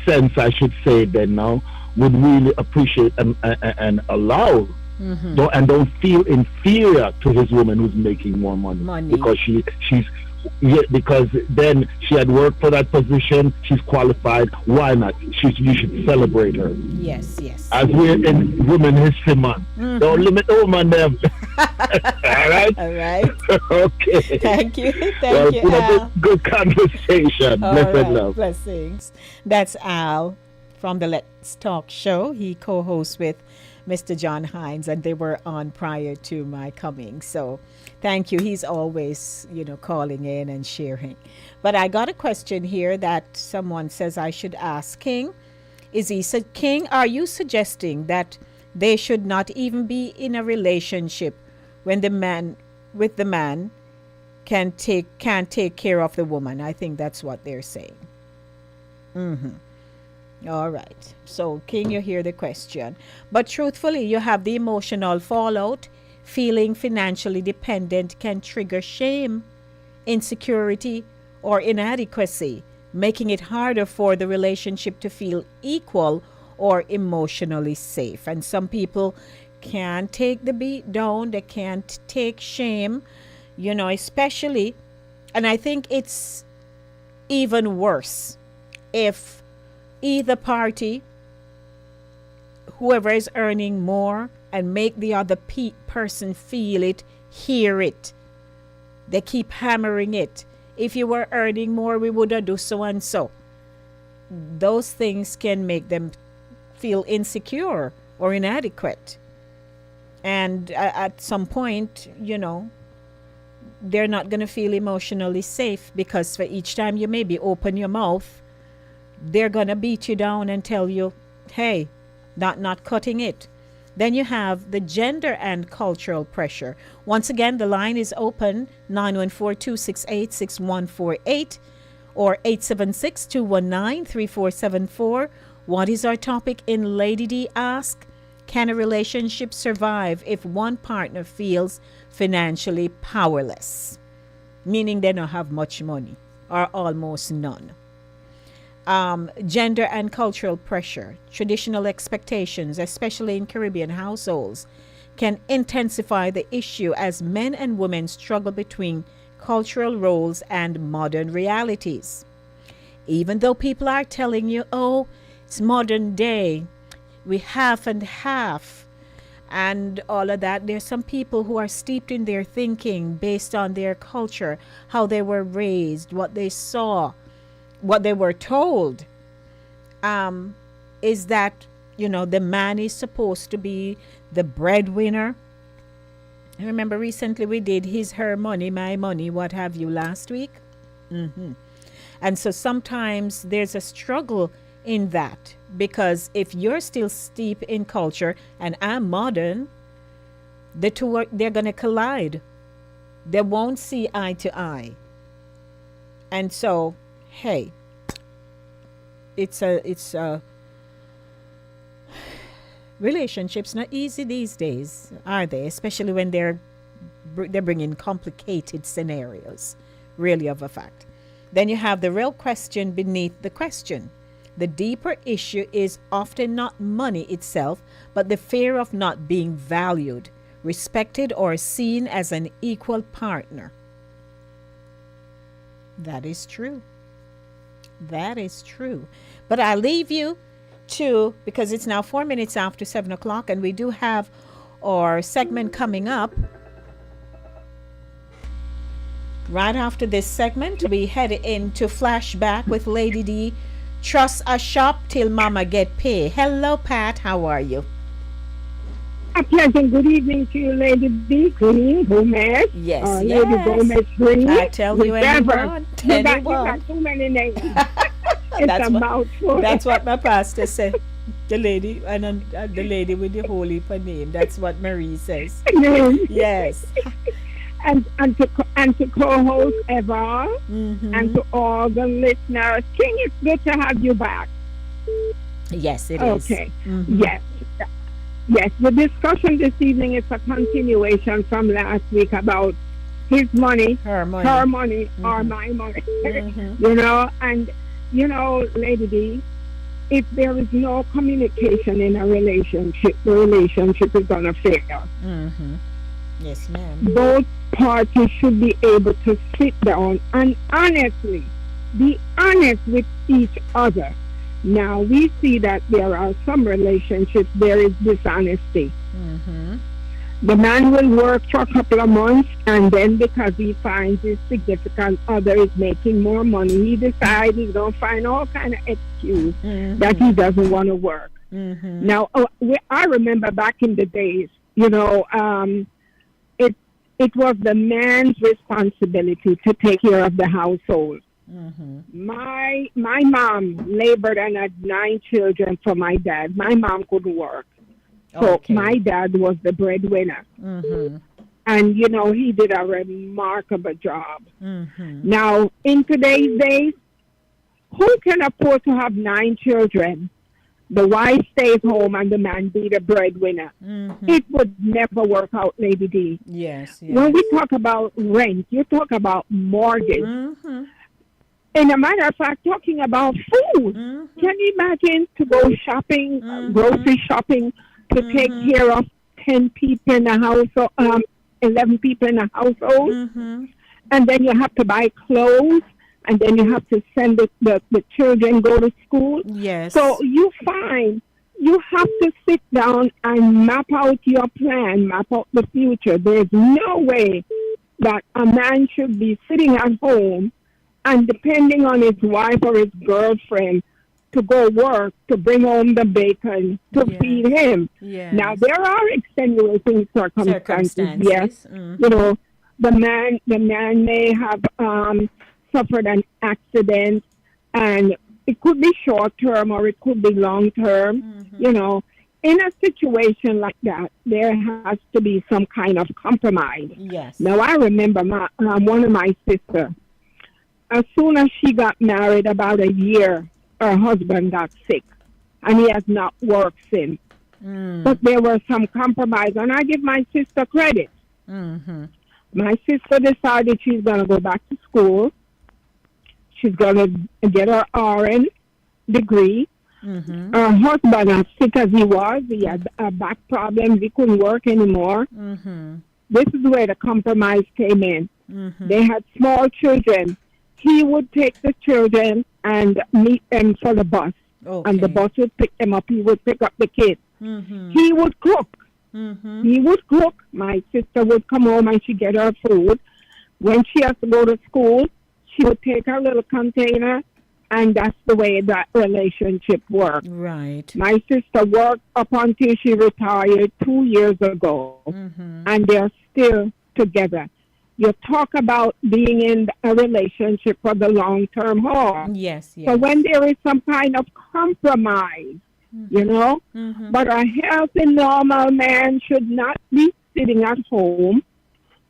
sense, I should say, then now would really appreciate and allow. Don't feel inferior to his woman who's making more money. Because because then she had worked for that position, she's qualified. Why not? You should celebrate her. Yes. As we're in Women History Month, don't limit the woman them. All right. Okay. Thank you, Al. Good conversation. Blessed love. Blessings. That's Al from the Let's Talk show. He co-hosts with Mr. John Hines, and they were on prior to my coming. So thank you. He's always, calling in and sharing. But I got a question here that someone says I should ask King. King, are you suggesting that they should not even be in a relationship when the man can't take care of the woman? I think that's what they're saying. All right. So, King, you hear the question. But truthfully, you have the emotional fallout. Feeling financially dependent can trigger shame, insecurity, or inadequacy, making it harder for the relationship to feel equal or emotionally safe. And some people can't take the beat down. They can't take shame, especially. And I think it's even worse if either party, whoever is earning more, and make the other person feel it, hear it. They keep hammering it. If you were earning more, we would have do so and so. Those things can make them feel insecure or inadequate. And at some point, they're not going to feel emotionally safe, because for each time you maybe open your mouth they're going to beat you down and tell you, hey, not cutting it. Then you have the gender and cultural pressure. Once again, the line is open, 914-268-6148 or 876-219-3474. What is our topic in Lady D Ask? Can a relationship survive if one partner feels financially powerless? Meaning they don't have much money or almost none. Gender and cultural pressure, traditional expectations, especially in Caribbean households, can intensify the issue as men and women struggle between cultural roles and modern realities. Even though people are telling you, oh, it's modern day, we half and half, and all of that, there's some people who are steeped in their thinking based on their culture, how they were raised, what they saw, what they were told, is that, the man is supposed to be the breadwinner. I remember recently we did his, her money, my money, what have you last week. And so sometimes there's a struggle in that, because if you're still steep in culture and I'm modern, the two they're going to collide. They won't see eye to eye. And so, hey, it's a relationships not easy these days, are they? Especially when they're bringing complicated scenarios, really, of a fact. Then you have the real question beneath the question. The deeper issue is often not money itself, but the fear of not being valued, respected, or seen as an equal partner. That is true. That is true. But I leave you to, because it's now 4 minutes after 7 o'clock, and we do have our segment coming up. Right after this segment, we head into Flashback with Lady D. Trust a shop till mama get paid. Hello, Pat. How are you? A pleasant good evening to you, Lady D. Green, Gomez. Yes, Lady Gomez Green. I tell you anyone. You got too many names. It's a mouthful. That's what my pastor said. The lady, and the lady with the holy name. That's what Marie says. Yes. And to co-host Eva, and to all the listeners, King, it's good to have you back. Yes, it is. Okay. Yes. Yes, the discussion this evening is a continuation from last week about his money, her money, or my money. Lady D, if there is no communication in a relationship, the relationship is going to fail. Yes, ma'am. Both parties should be able to sit down and honestly be honest with each other. Now, we see that there are some relationships, there is dishonesty. The man will work for a couple of months, and then because he finds his significant other is making more money, he decides he's going to find all kind of excuse that he doesn't want to work. Now, I remember back in the days, it was the man's responsibility to take care of the household. My mom labored and had 9 children for my dad. My mom couldn't work. So my dad was the breadwinner. And, he did a remarkable job. Now, in today's days, who can afford to have 9 children? The wife stays home and the man be the breadwinner. It would never work out, Lady D. Yes. When we talk about rent, you talk about mortgage. And a matter of fact, talking about food. Can you imagine to go shopping, grocery shopping, to take care of 10 people in a household, 11 people in a household? And then you have to buy clothes, and then you have to send the children go to school. Yes. So you find you have to sit down and map out your plan, map out the future. There's no way that a man should be sitting at home and depending on his wife or his girlfriend to go work, to bring home the bacon, to feed him. Now, there are extenuating circumstances. Yes. The man may have suffered an accident and it could be short term or it could be long term. You know, in a situation like that, there has to be some kind of compromise. Yes. Now, I remember one of my sisters, as soon as she got married, about a year, her husband got sick, and he has not worked since. But there was some compromise, and I give my sister credit. My sister decided she's going to go back to school. She's going to get her RN degree. Her husband, as sick as he was, he had back problems. He couldn't work anymore. This is where the compromise came in. They had small children. He would take the children and meet them for the bus. And the bus would pick them up. He would pick up the kids. He would cook. He would cook. My sister would come home and she'd get her food. When she has to go to school, she would take her little container, and that's the way that relationship worked. Right. My sister worked up until she retired 2 years ago, and they're still together. You talk about being in a relationship for the long-term haul. Yes, yes. So when there is some kind of compromise, you know, but a healthy, normal man should not be sitting at home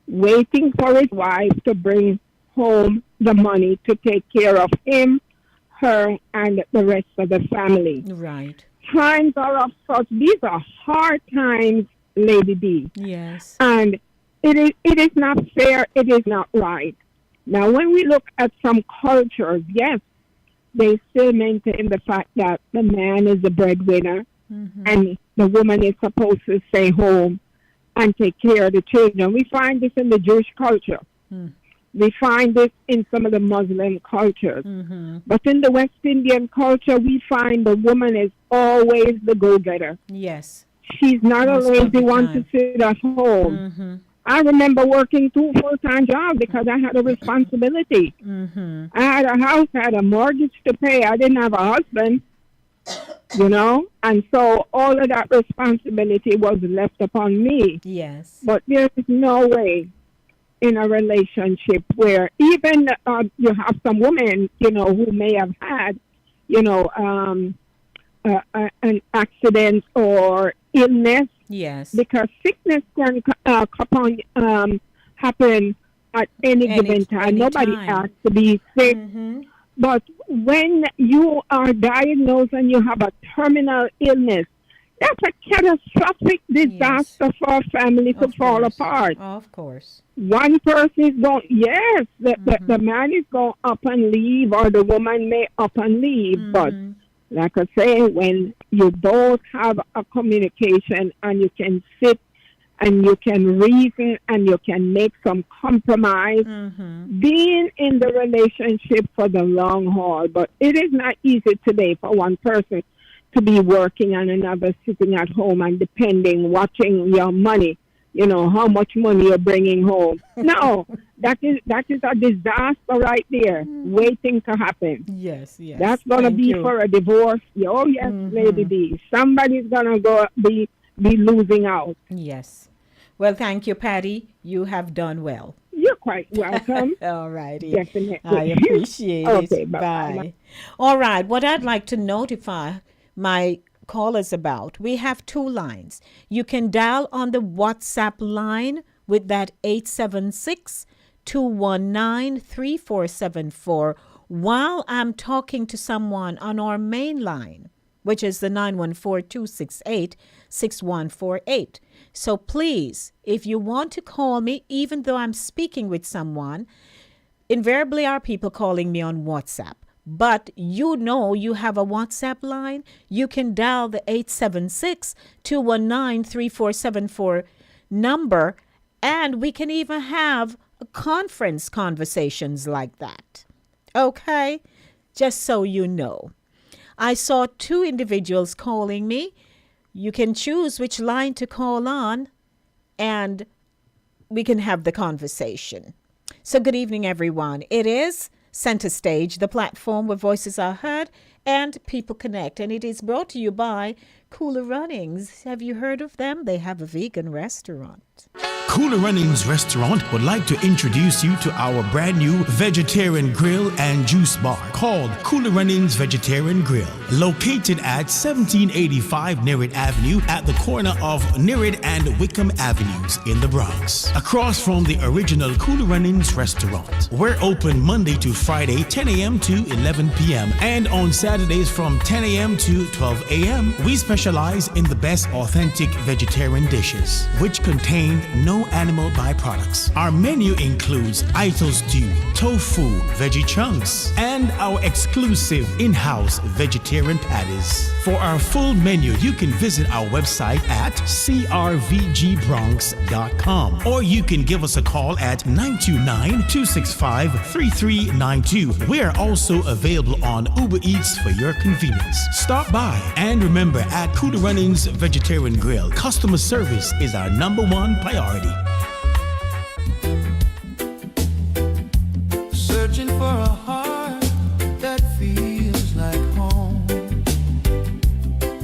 waiting for his wife to bring home the money to take care of him, her, and the rest of the family. Right. Times are of such, these are hard times, Lady D. Yes. And it is not fair, it is not right. Now, when we look at some cultures, yes, they still maintain the fact that the man is the breadwinner and the woman is supposed to stay home and take care of the children. We find this in the Jewish culture. We find this in some of the Muslim cultures. But in the West Indian culture, we find the woman is always the go-getter. Yes. She's not Most a of lazy the one time. to sit at home. I remember working 2 full-time jobs because I had a responsibility. I had a house, I had a mortgage to pay. I didn't have a husband, you know, and so all of that responsibility was left upon me. Yes. But there is no way in a relationship where even you have some women, you know, who may have had, you know, an accident or illness. Yes. Because sickness can happen at any given time. Nobody asks to be sick. But when you are diagnosed and you have a terminal illness, that's a catastrophic disaster for a family to fall apart. Of course. One person is going, yes, the man is going up and leave, or the woman may up and leave. But like I say, when you both have a communication and you can sit and you can reason and you can make some compromise, being in the relationship for the long haul. But it is not easy today for one person to be working and another sitting at home and depending, watching your money, you know, how much money you're bringing home. No, that is a disaster right there, waiting to happen. Yes, yes. That's going to be for a divorce. Oh, yes, Lady D. Somebody's going to be losing out. Yes. Well, thank you, Patty. You have done well. You're quite welcome. All righty. Definitely. I appreciate Okay, it. bye-bye. Bye. All right. What I'd like to notify my callers about, we have 2 lines. You can dial on the WhatsApp line with that 876-219-3474 while I'm talking to someone on our main line, which is the 914-268-6148. So please, if you want to call me, even though I'm speaking with someone, invariably are people calling me on WhatsApp. But you know you have a WhatsApp line, you can dial the 876-219-3474 number, and we can even have conference conversations like that. Okay? Just so you know. I saw 2 individuals calling me. You can choose which line to call on, and we can have the conversation. So good evening, everyone. It is Center Stage, the platform where voices are heard and people connect. And it is brought to you by Cooler Runnings. Have you heard of them? They have a vegan restaurant. Cooler Runnings Restaurant would like to introduce you to our brand new vegetarian grill and juice bar called Cooler Runnings Vegetarian Grill, located at 1785 Nerid Avenue at the corner of Nerid and Wickham Avenues in the Bronx, across from the original Cooler Runnings Restaurant. We're open Monday to Friday, 10 a.m. to 11 p.m. and on Saturdays from 10 a.m. to 12 a.m. We specialize in the best authentic vegetarian dishes, which contain no animal byproducts. Our menu includes Ito stew, tofu, veggie chunks, and our exclusive in-house vegetarian patties. For our full menu, you can visit our website at crvgbronx.com, or you can give us a call at 929-265-3392. We are also available on Uber Eats for your convenience. Stop by, and remember, at Cooler Runnings Vegetarian Grill, customer service is our #1 priority. Searching for a heart that feels like home.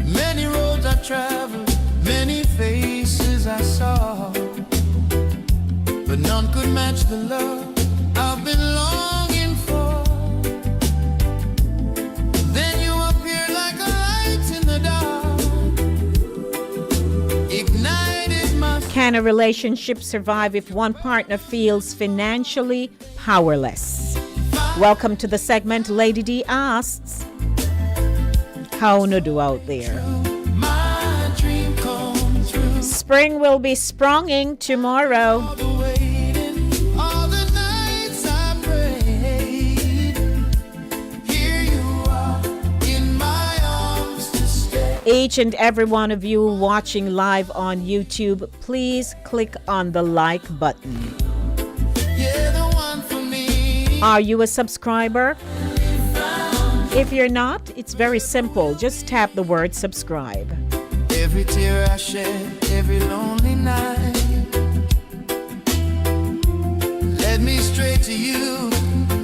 Many roads I traveled, many faces I saw, but none could match the love I've been longing for. Then you appeared like a light in the dark, ignited my... Can a relationship survive if one partner feels financially powerless? Welcome to the segment Lady D asks. How no do out there? My dream come true. Spring will be sprunging tomorrow. All the nights I prayed, here you are in my arms to stay. Each and every one of you watching live on YouTube, please click on the like button. Yeah, the one for me. Are you a subscriber? If you're not, it's very simple. Just tap the word subscribe. Every tear I shed, every lonely night led me straight to you,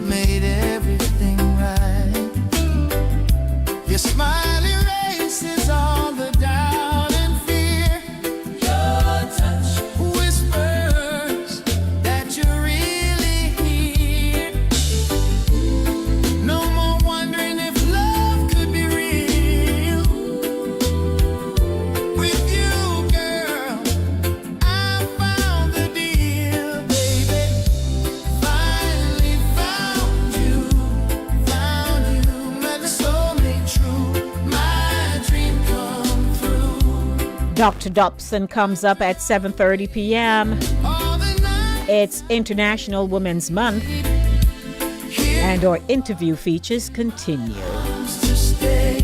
made everything right. Your smile erases all the doubt and fear. Your touch whispers that you're really here. No more wondering if love could be real. With you, girl, I found the deal, baby. Finally found you, met the soulmate true. My dream come through. Dr. Dobson comes up at 7:30 p.m. All the night It's International Women's Month, and our interview features continue. to stay.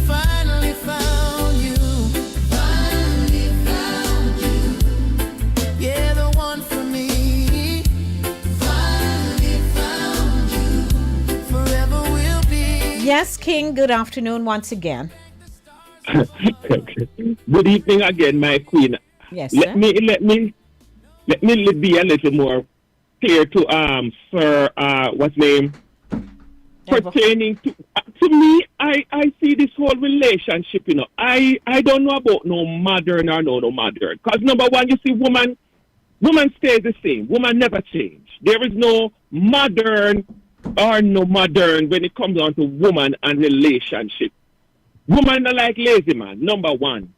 Finally found you. Finally found you. Yeah, the one for me. Finally found you. Forever will be. Yes, King, good afternoon once again. Good evening again, my queen. Yes, Let sir. me be a little more clear to Sir what's name pertaining to me. I see this whole relationship. I don't know about no modern or no modern. Because number one, you see, woman stays the same. Woman never change. There is no modern or no modern when it comes down to woman and relationship. Woman are like lazy man, number one.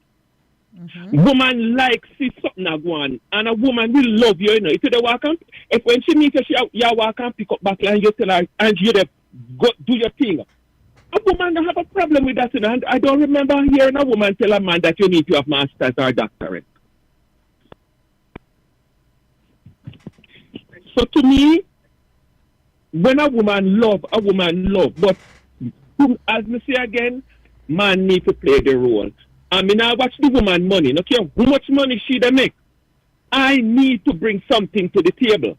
Woman like see something a go on, and a woman will love you, If you walk on, if when she meets you, you walk and pick up back line, you tell her, and you go do your thing. A woman don't have a problem with that, And I don't remember hearing a woman tell a man that you need to have master's or doctorate. So to me, when a woman love, but as me say again, man need to play the role. I mean, I watch the woman money. No care how much money she dey make. I need to bring something to the table.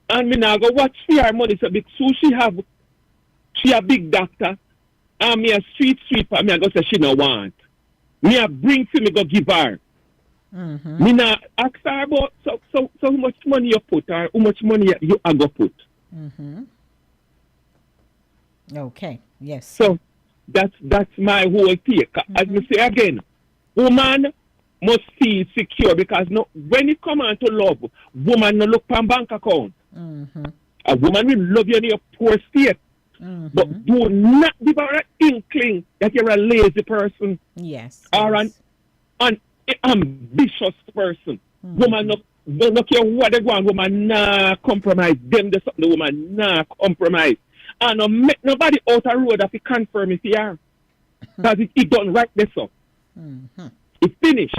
And me now go watch for her money so big. So she a big doctor. And me a street sweeper. Me I go say she no want. Me a bring for me go give her. Me now ask her about so how much money you put or how much money you a go put. Okay. Yes. So that's my whole take. As me say again, woman must feel secure because no, when it come on to love, woman no look for bank account. A woman will love you in your poor state. But do not give her an inkling that you're a lazy person. Yes. Or an ambitious person. Woman no care what they want, woman nah compromise. Them the something the woman nah compromise. And no make nobody out a road that you confirm if you are. Because it done right this up. It finish.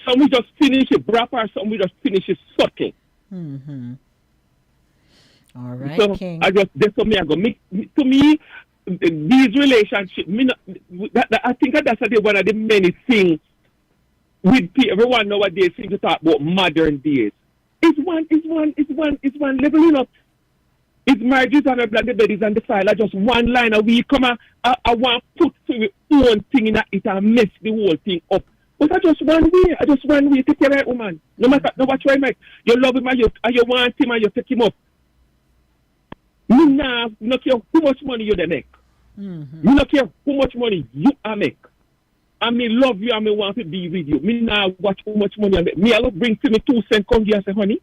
Some we just finish it proper, some we just finish it subtle. All right, So King. I just that's what me I go. To me, these relationships, I think that's one of the many things with everyone nowadays seem to talk about modern days. It's one leveling up. It's marriages and the bed is on the file. Just one line a week. I want to put your own thing in it and mess the whole thing up. But I just one way. Take care of that woman. No matter what you make. You love him and you want him and you take him up. You now not care how much money you make. You not care how much money you make. I mean love you and me want to be with you. Me now watch how much money I make. Me I will bring to me 2 cents come here and say, honey,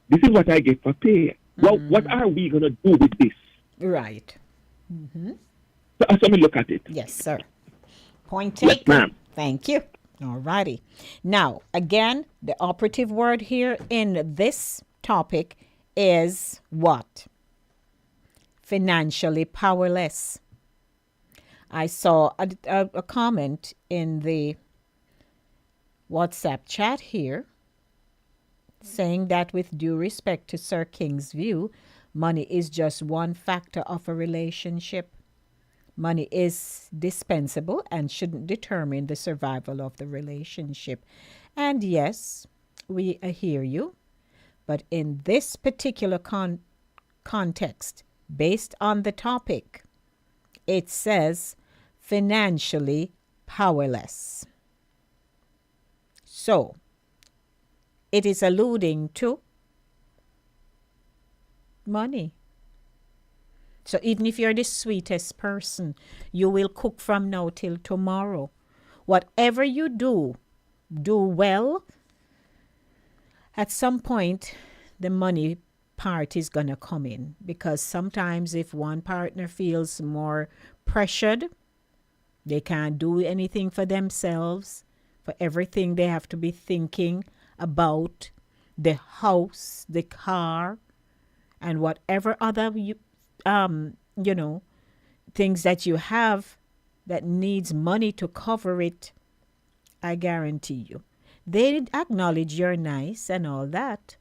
this is what I get for pay. Well, what are we gonna do with this? Right. So let me look at it. Yes, sir. Point taken. Yes, ma'am. Thank you. All righty. Now, again, the operative word here in this topic is what? Financially powerless. I saw a comment in the WhatsApp chat here saying that with due respect to Sir King's view, money is just one factor of a relationship. Money is dispensable and shouldn't determine the survival of the relationship. And yes, we hear you. But in this particular context, based on the topic, it says financially powerless. So, it is alluding to money. So even if you're the sweetest person, you will cook from now till tomorrow. Whatever you do well. At some point, the money part is going to come in, because sometimes if one partner feels more pressured, they can't do anything for themselves. For everything, they have to be thinking about the house, the car, and whatever other things that you have that needs money to cover it. I guarantee you, they acknowledge you're nice and all that,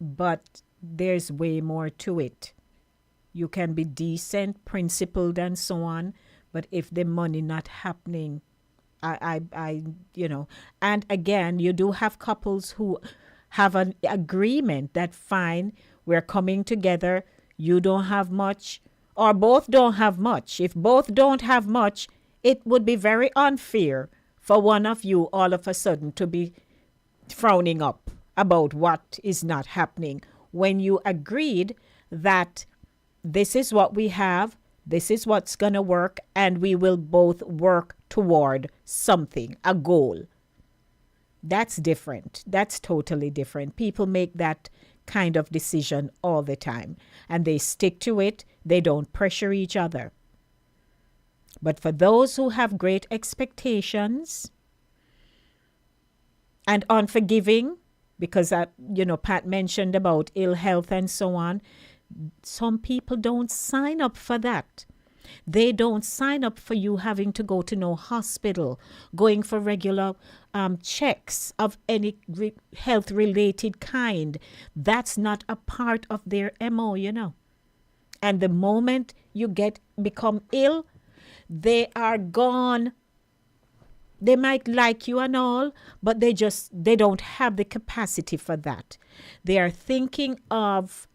but there's way more to it. You can be decent, principled, and so on, but if the money not happening, and again, you do have couples who have an agreement that fine, we're coming together, you don't have much, or both don't have much. If both don't have much, it would be very unfair for one of you all of a sudden to be frowning up about what is not happening when you agreed that this is what we have, this is what's going to work, and we will both work toward something, a goal. That's different. That's totally different. People make that kind of decision all the time, and they stick to it. They don't pressure each other. But for those who have great expectations and unforgiving, because Pat mentioned about ill health and so on, some people don't sign up for that. They don't sign up for you having to go to no hospital, going for regular checks of any health-related kind. That's not a part of their MO, And the moment you become ill, they are gone. They might like you and all, but they don't have the capacity for that. They are thinking of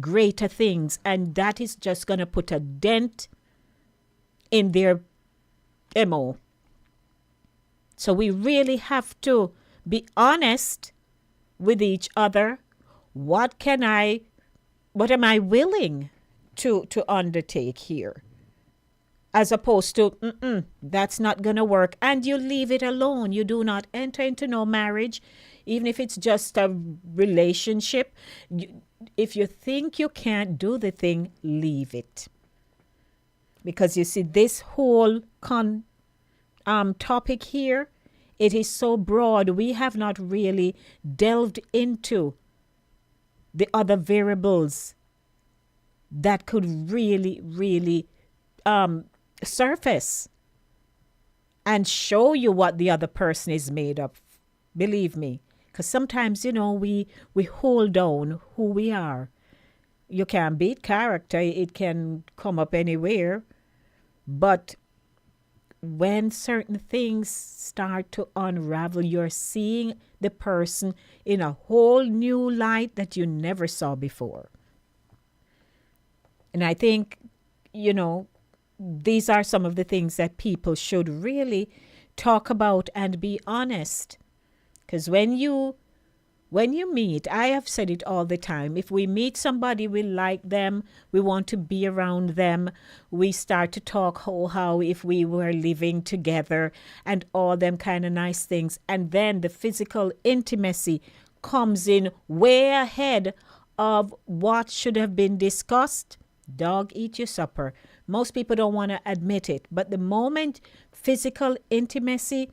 greater things, and that is just going to put a dent in their MO. So we really have to be honest with each other. What am I willing to undertake here? as opposed to, that's not going to work. And you leave it alone. You do not enter into no marriage, even if it's just a relationship. If you think you can't do the thing, leave it. Because you see, this whole topic here, it is so broad. We have not really delved into the other variables that could really, really surface and show you what the other person is made of. Believe me. Because sometimes, we hold down who we are. You can beat character. It can come up anywhere. But when certain things start to unravel, you're seeing the person in a whole new light that you never saw before. And I think, these are some of the things that people should really talk about and be honest. Because when you meet, I have said it all the time, if we meet somebody, we like them, we want to be around them, we start to talk how if we were living together and all them kind of nice things. And then the physical intimacy comes in way ahead of what should have been discussed. Dog, eat your supper. Most people don't want to admit it. But the moment physical intimacy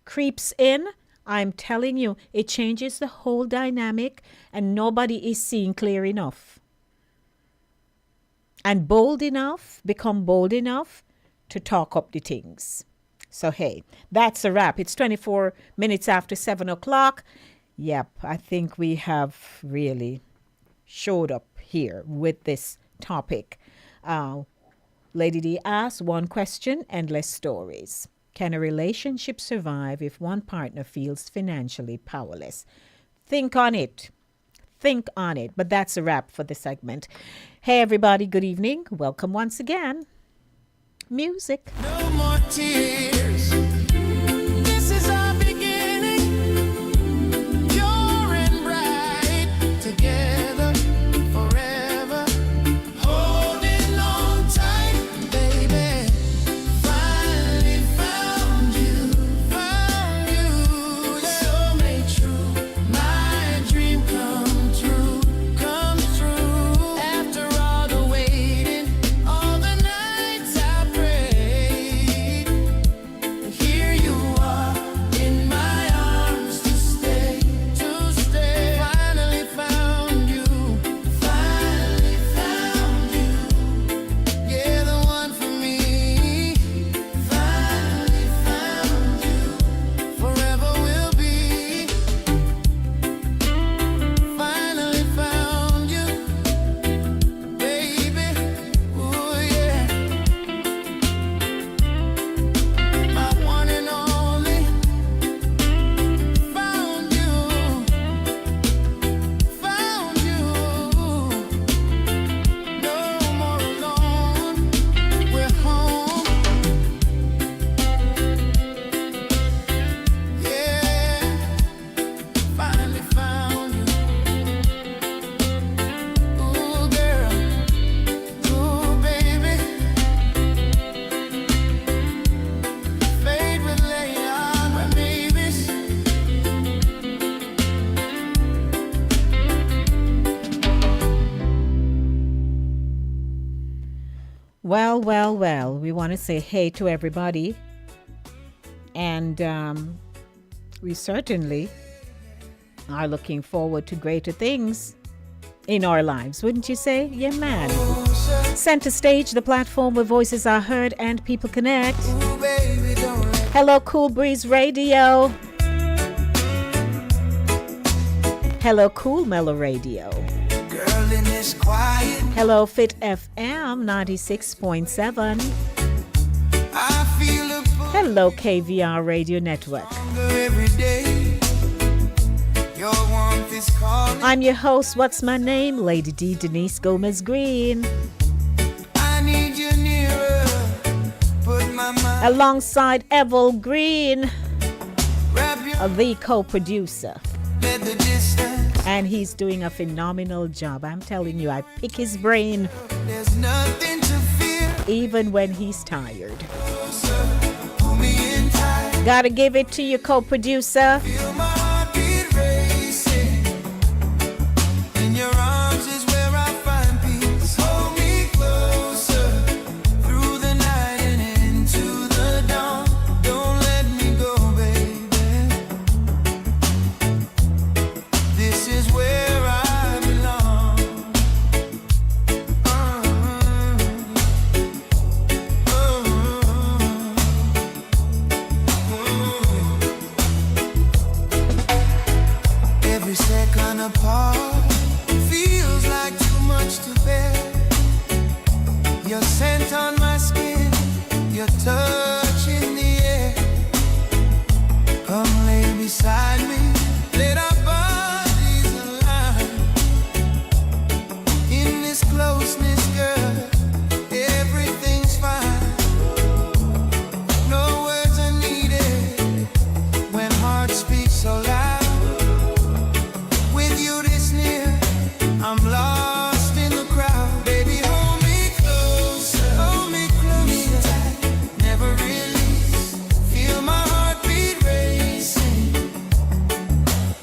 creeps in, I'm telling you, it changes the whole dynamic and nobody is seeing clear enough. And become bold enough to talk up the things. So, hey, that's a wrap. It's 24 minutes after 7 o'clock. Yep, I think we have really showed up here with this topic. Lady D asks, one question, endless stories. Can a relationship survive if one partner feels financially powerless? Think on it. But that's a wrap for the segment. Hey, everybody. Good evening. Welcome once again. Music. No more tears. This is our beginning. Pure and bright. Together forever. Holding on tight, baby. Finally found you. Soulmate true. My dream come true. After all the waiting, all the nights I prayed. Here you are in my arms to stay. Finally found you. Yeah, the one for me. Finally found you. Forever will be. Finally found you, baby. Ooh, yeah. My one and only. Found you. No more alone. We're home. Yeah. Finally found you. Ooh, girl. Ooh, baby. Fade with Leon, my babies. Well. We want to say hey to everybody. And we certainly are looking forward to greater things in our lives, wouldn't you say? Yeah, man. Center stage, the platform where voices are heard and people connect. Hello, Cool Breeze Radio. Hello, Cool Mellow Radio. Girl in this quiet, Hello, Fit FM 96.7. I feel a Hello, KVR Radio Network. hunger every day. Your warmth is calling. I'm your host, what's my name? Lady D Denise Gomez Green. I need you nearer. Put my mind. Alongside Evel Green, Wrap your the co-producer. let the distance. And he's doing a phenomenal job. I'm telling you, I pick his brain. There's nothing to fear. even when he's tired. Gotta give it to your co-producer. Feel my heartbeat racing. In your arms is where I find peace. Hold me closer through the night and into the dawn. Don't let me go, baby. This is where I belong. Every second apart feels like too much to bear. Your scent on my skin, your touch in the air. Come lay beside me, let our bodies align. In this closeness, girl, everything's fine. No words are needed when hearts speak so loud. With you this near, I'm lost in the crowd. Baby, hold me closer, hold me closer. Never release, feel my heartbeat racing.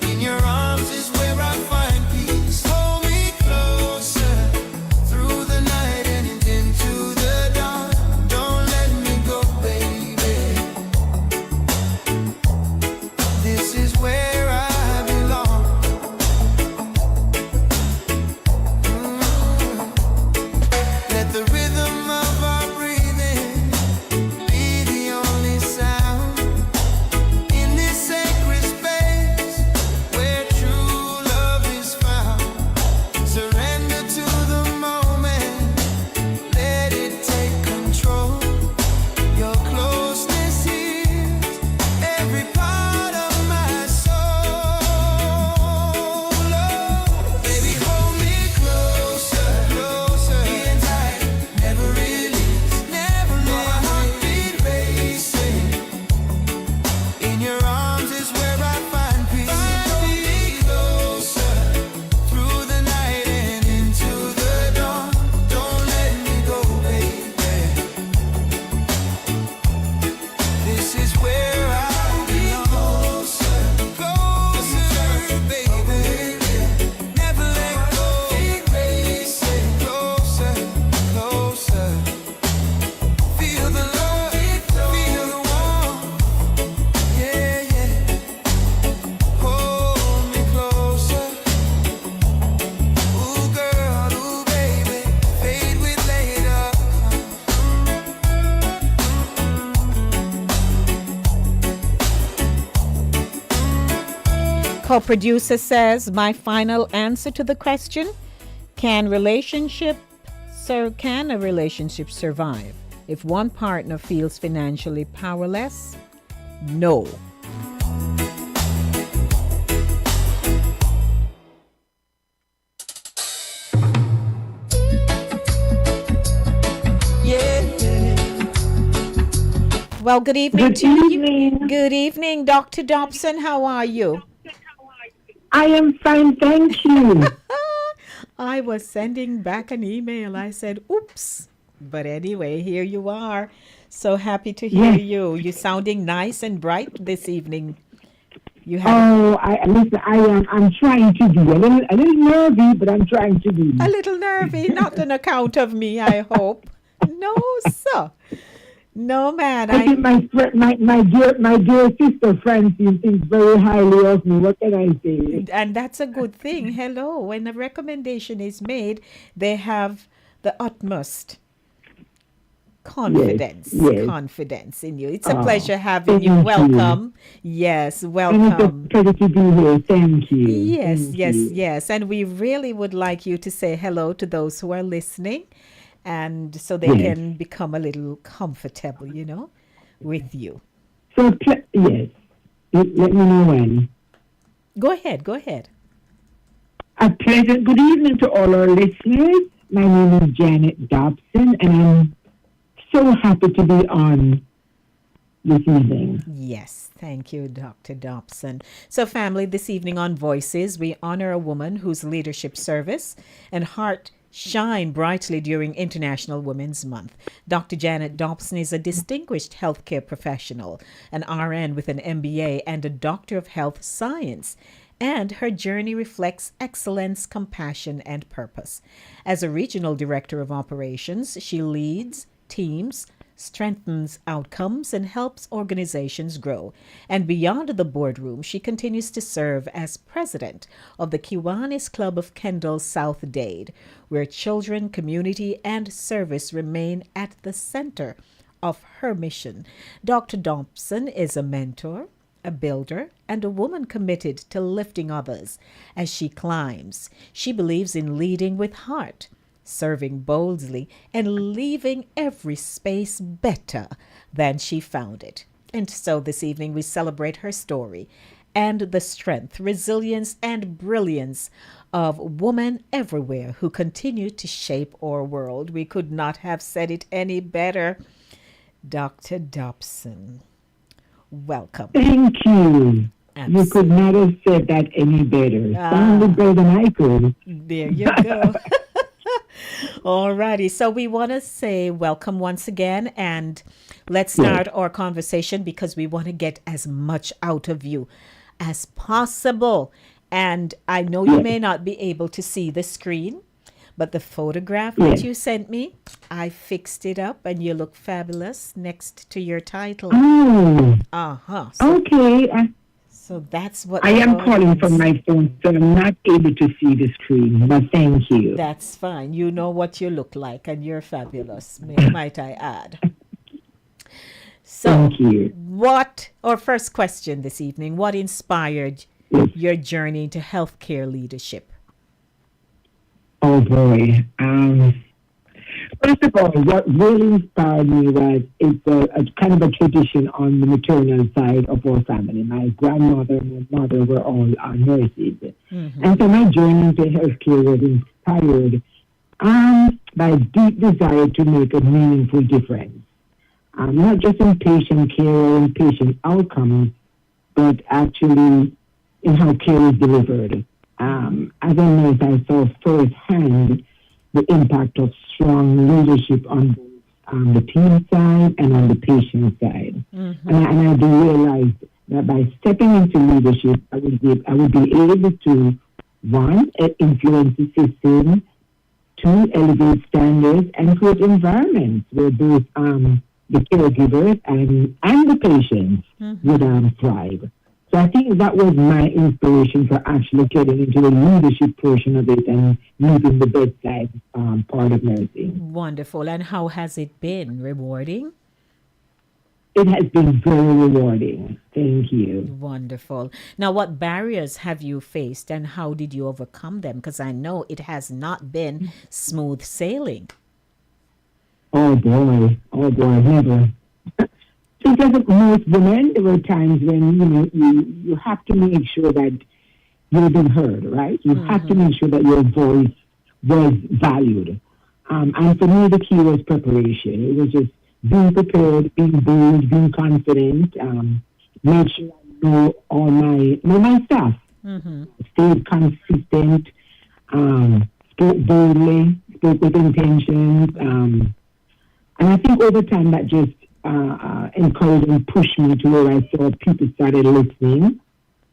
In your arms is where I find peace. Hold me closer through the night and into the dawn. Don't let me go, baby. This is where I belong. Let the rhythm of our breathing be the only sound in this sacred space where true love is found. Surrender to the moment, let it take control. Your closeness heals every part of my soul. Oh, baby, hold me closer, closer, in tight, never release, never let my heartbeat racing. In your arms is where I find peace. Hold me closer through the night and into the dawn. Don't let me go, baby. This is where I belong. Closer, baby. Never let go. Racing closer, closer. Feel the love, feel the warmth. Yeah, yeah. Hold me closer. Ooh, girl, ooh, baby. Fade with later. Co-producer says, my final answer to the question, can a relationship survive if one partner feels financially powerless? No. Well, good evening to you. Good evening, Dr. Dobson. How are you? I am fine, thank you. I was sending back an email. I said, oops. But anyway, here you are. So happy to hear you. You're sounding nice and bright this evening. You have I'm trying to be a little nervy, but I'm trying to be. a little nervy, not on account of me, I hope. No, sir. No, man. I think my dear sister Francine thinks very highly of me. What can I say? And that's a good thing. Hello. When a recommendation is made, they have the utmost confidence in you. It's a pleasure having you. Welcome. Yes, welcome. It's a pleasure to be here. Thank you. Yes. And we really would like you to say hello to those who are listening, and so they can become a little comfortable, with you. So, yes. Let me know when. Go ahead. A pleasant good evening to all our listeners. My name is Janet Dobson, and I'm so happy to be on this evening. Yes, thank you, Dr. Dobson. So, family, this evening on Voices, we honor a woman whose leadership service and heart shine brightly during International Women's Month. Dr. Janet Dobson is a distinguished healthcare professional, an RN with an MBA and a Doctor of Health Science. And her journey reflects excellence, compassion, and purpose. As a regional director of operations, she leads teams, strengthens outcomes, and helps organizations grow. And beyond the boardroom, she continues to serve as president of the Kiwanis Club of Kendall South Dade, where children, community, and service remain at the center of her mission. Dr. Dobson is a mentor, a builder, and a woman committed to lifting others as she climbs. She believes in leading with heart, serving boldly, and leaving every space better than she found it. And so this evening we celebrate her story and the strength, resilience, and brilliance of women everywhere who continue to shape our world. We could not have said it any better. Dr. Dobson, welcome. Thank you. Absolutely. You could not have said that any better. Sounded better than I could. There you go. Alrighty, so we want to say welcome once again, and let's start our conversation because we want to get as much out of you as possible. And I know you may not be able to see the screen, but the photograph that you sent me, I fixed it up, and you look fabulous next to your title. Oh. So, okay. So that's what I am calling from my phone, so I'm not able to see the screen, but thank you. That's fine. You know what you look like, and you're fabulous, might I add. So, thank you. What, our first question this evening, what inspired your journey into healthcare leadership? Oh, boy. First of all, what really inspired me was it's a kind of a tradition on the maternal side of our family. My grandmother and my mother were all nurses. And so my journey into healthcare was inspired by a deep desire to make a meaningful difference. Not just in patient care or in patient outcomes, but actually in how care is delivered. As a nurse, I saw firsthand the impact of strong leadership on the team side and on the patient side. And I do realize that by stepping into leadership, I would be able to, one, influence the system, two, elevate standards, and create environments where both the caregivers and the patients would thrive. So I think that was my inspiration for actually getting into the leadership portion of it and leaving the bedside part of nursing. Wonderful. And how has it been? Rewarding? It has been very rewarding. Thank you. Wonderful. Now, what barriers have you faced and how did you overcome them? Because I know it has not been smooth sailing. Oh boy, never. Because of most women, there were times when you have to make sure that you're being heard, right? You have to make sure that your voice was valued. And for me, the key was preparation. It was just being prepared, being bold, being confident, make sure I know my staff. Stayed consistent, spoke boldly, spoke with intentions. And I think over time that just encouraged and pushed me to where I saw people started listening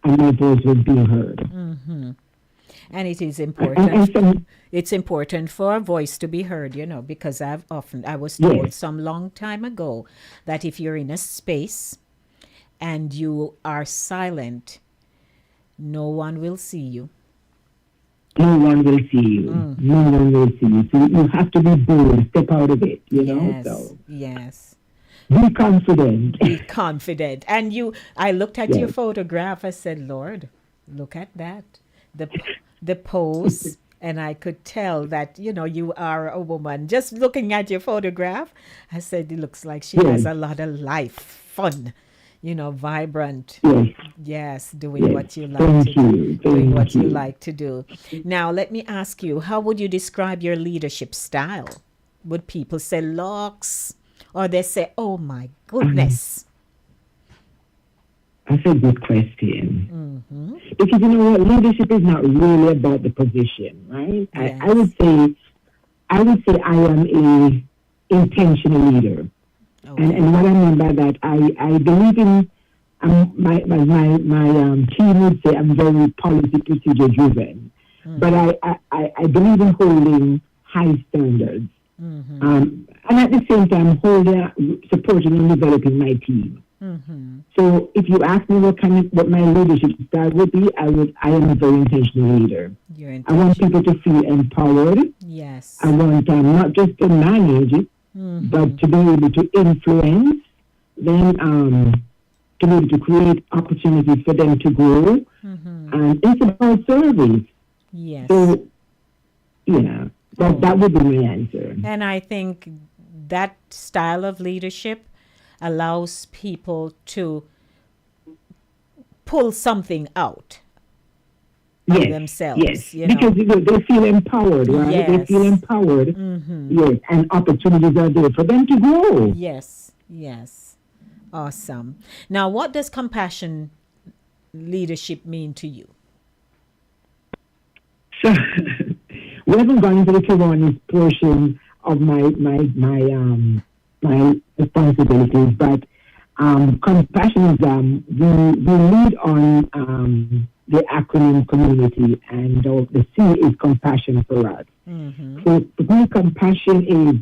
and my voice was being heard. And it is important. It's important for a voice to be heard, because I was told some long time ago that if you're in a space and you are silent, no one will see you. No one will see you. No one will see you. So you have to be bold, step out of it, So. Yes. Be confident. Be confident. And I looked at your photograph. I said, Lord, look at that. The pose. And I could tell that, you are a woman. Just looking at your photograph, I said, it looks like she has a lot of life, fun, vibrant. Yes, doing what you like to do. Doing what you like to do. Now, let me ask you, how would you describe your leadership style? Would people say looks? Or they say, oh my goodness. That's a good question. Because you know what, leadership is not really about the position, right? I would say I would say I am a intentional leader. And what I mean by that, I believe in, my team would say I'm very policy procedure driven, but I believe in holding high standards. And at the same time, supporting and developing my team. So if you ask me what my leadership style would be, I am a very intentional leader. I want people to feel empowered. Yes. I want not just to manage, but to be able to influence them, to be able to create opportunities for them to grow. And it's about service. Yes. So, that would be my answer. And I think that style of leadership allows people to pull something out of themselves. Yes, because they feel empowered, right? Yes. They feel empowered. Yes, and opportunities are there for them to grow. Yes. Awesome. Now, what does compassion leadership mean to you? So, we haven't gone into the Kiwanis portion of my responsibilities, but compassion is we lead on the acronym community, and the C is compassion for us. So for me, compassion is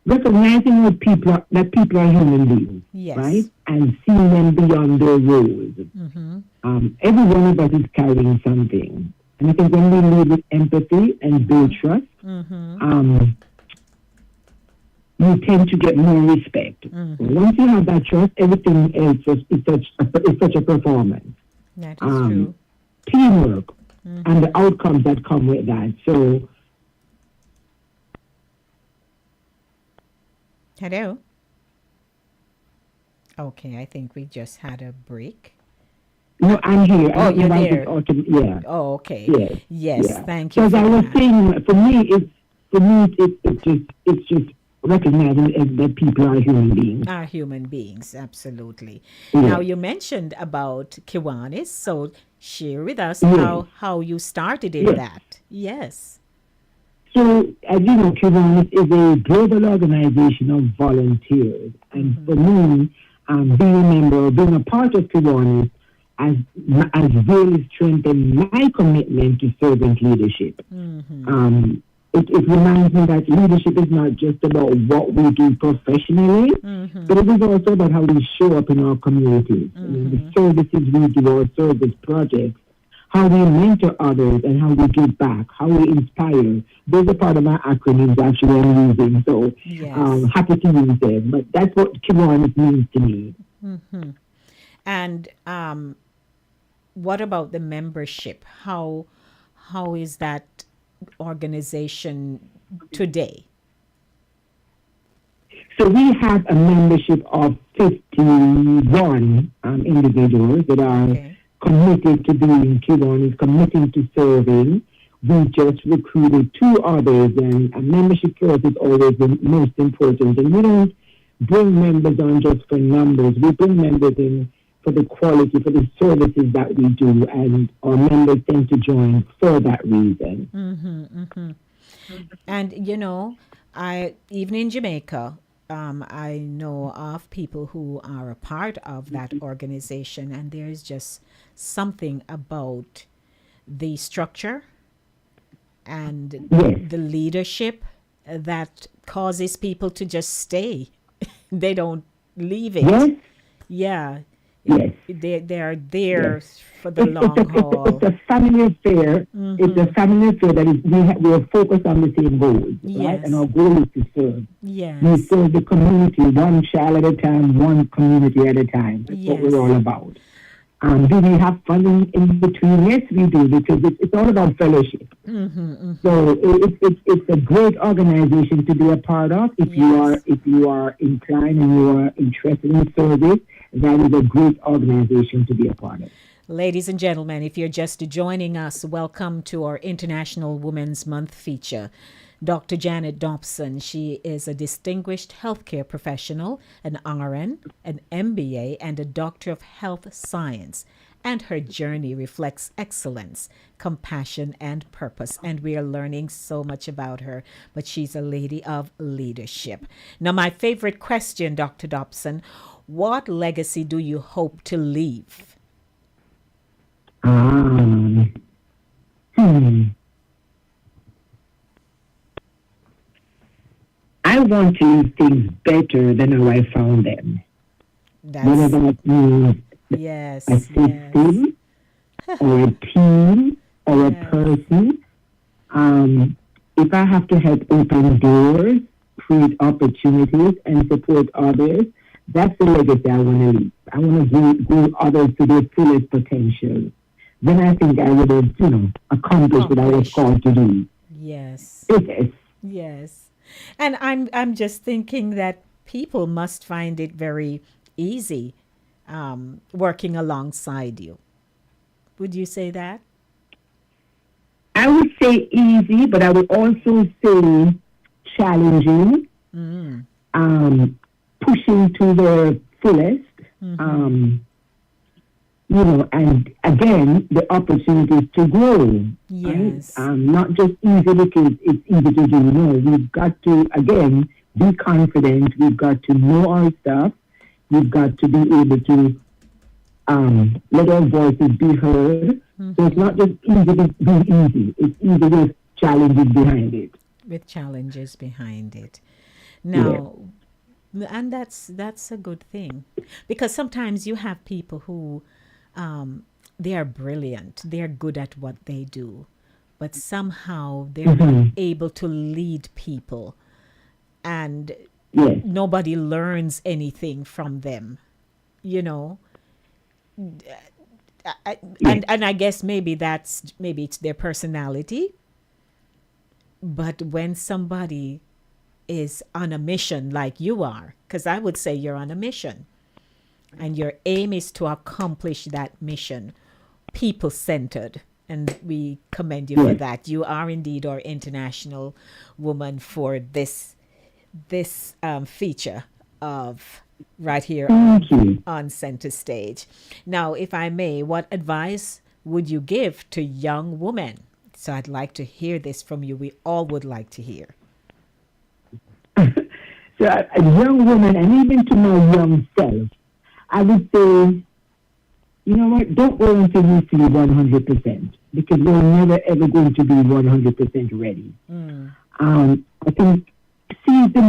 recognizing that people are human beings, right, and seeing them beyond their roles. Every one of us is carrying something, and I think when we lead with empathy and build trust, you tend to get more respect. Once you have that trust, everything else is such a performance. That is true. Teamwork and the outcomes that come with that. So, hello. Okay, I think we just had a break. No, I'm here. Oh, you're there. Yeah. Oh, okay. Yes. Thank you. Because I was saying, for me, it's just recognizing that people are human beings. Are human beings, absolutely. Yeah. Now, you mentioned about Kiwanis, so share with us how you started in that. Yes. So, as you know, Kiwanis is a global organization of volunteers. And for me, being a member, being a part of Kiwanis has really strengthened my commitment to servant leadership. It reminds me that leadership is not just about what we do professionally, but it is also about how we show up in our communities. The services we do, our service projects, how we mentor others and how we give back, how we inspire. Those are part of my acronyms actually I'm using. So happy to use them. But that's what Kiwanis means to me. And what about the membership? How is that organization today? So we have a membership of 51 individuals that are committed to being Kiwanis, committed to serving. We just recruited 2 others, and a membership for us is always the most important. And we don't bring members on just for numbers. We bring members in for the quality, for the services that we do, and our members tend to join for that reason. And even in Jamaica, I know of people who are a part of that organization, and there's just something about the structure and the leadership that causes people to just stay. They don't leave it. Yes. They are there for the long haul. It's a family affair. It's a family affair that is, we are focused on the same goals, right? And our goal is to serve. We serve the community, one child at a time, one community at a time. That's what we're all about. Do we have fun in between? Yes, we do, because it's all about fellowship. So it's a great organization to be a part of. If you are inclined and you are interested in service, that is a great organization to be a part of. Ladies and gentlemen, if you're just joining us, welcome to our International Women's Month feature. Dr. Janet Dobson. She is a distinguished healthcare professional, an RN, an MBA, and a Doctor of Health Science. And her journey reflects excellence, compassion, and purpose. And we are learning so much about her, but she's a lady of leadership. Now, my favorite question, Dr. Dobson, what legacy do you hope to leave? I want to leave things better than how I found them. Whether that means yes, a system or a team or a person. If I have to help open doors, create opportunities, and support others, that's the legacy I want to leave. I want to grow others to their fullest potential. Then I think I would have, accomplished what I was called to do. Yes. Yes. Yes. And I'm just thinking that people must find it very easy working alongside you. Would you say that? I would say easy, but I would also say challenging, pushing to the fullest, and again, the opportunities to grow. Yes. Right? Not just easy because it's easy to do. No, we've got to, again, be confident. We've got to know our stuff. We've got to be able to let our voices be heard. So it's not just easy to be easy. It's easy with challenges behind it. With challenges behind it. Now, and that's a good thing. Because sometimes you have people who they are brilliant. They're good at what they do. But somehow they're not able to lead people. And nobody learns anything from them. And I guess maybe it's their personality. But when somebody is on a mission like you are, because I would say you're on a mission, and your aim is to accomplish that mission, people-centered, and we commend you for that. You are indeed our international woman for this feature of right here on Center Stage. Now, if I may, what advice would you give to young women? So I'd like to hear this from you. We all would like to hear. So a young woman, and even to my young self, I would say, you know what, don't go until you feel 100%, because you're never ever going to be 100% ready. I think seize the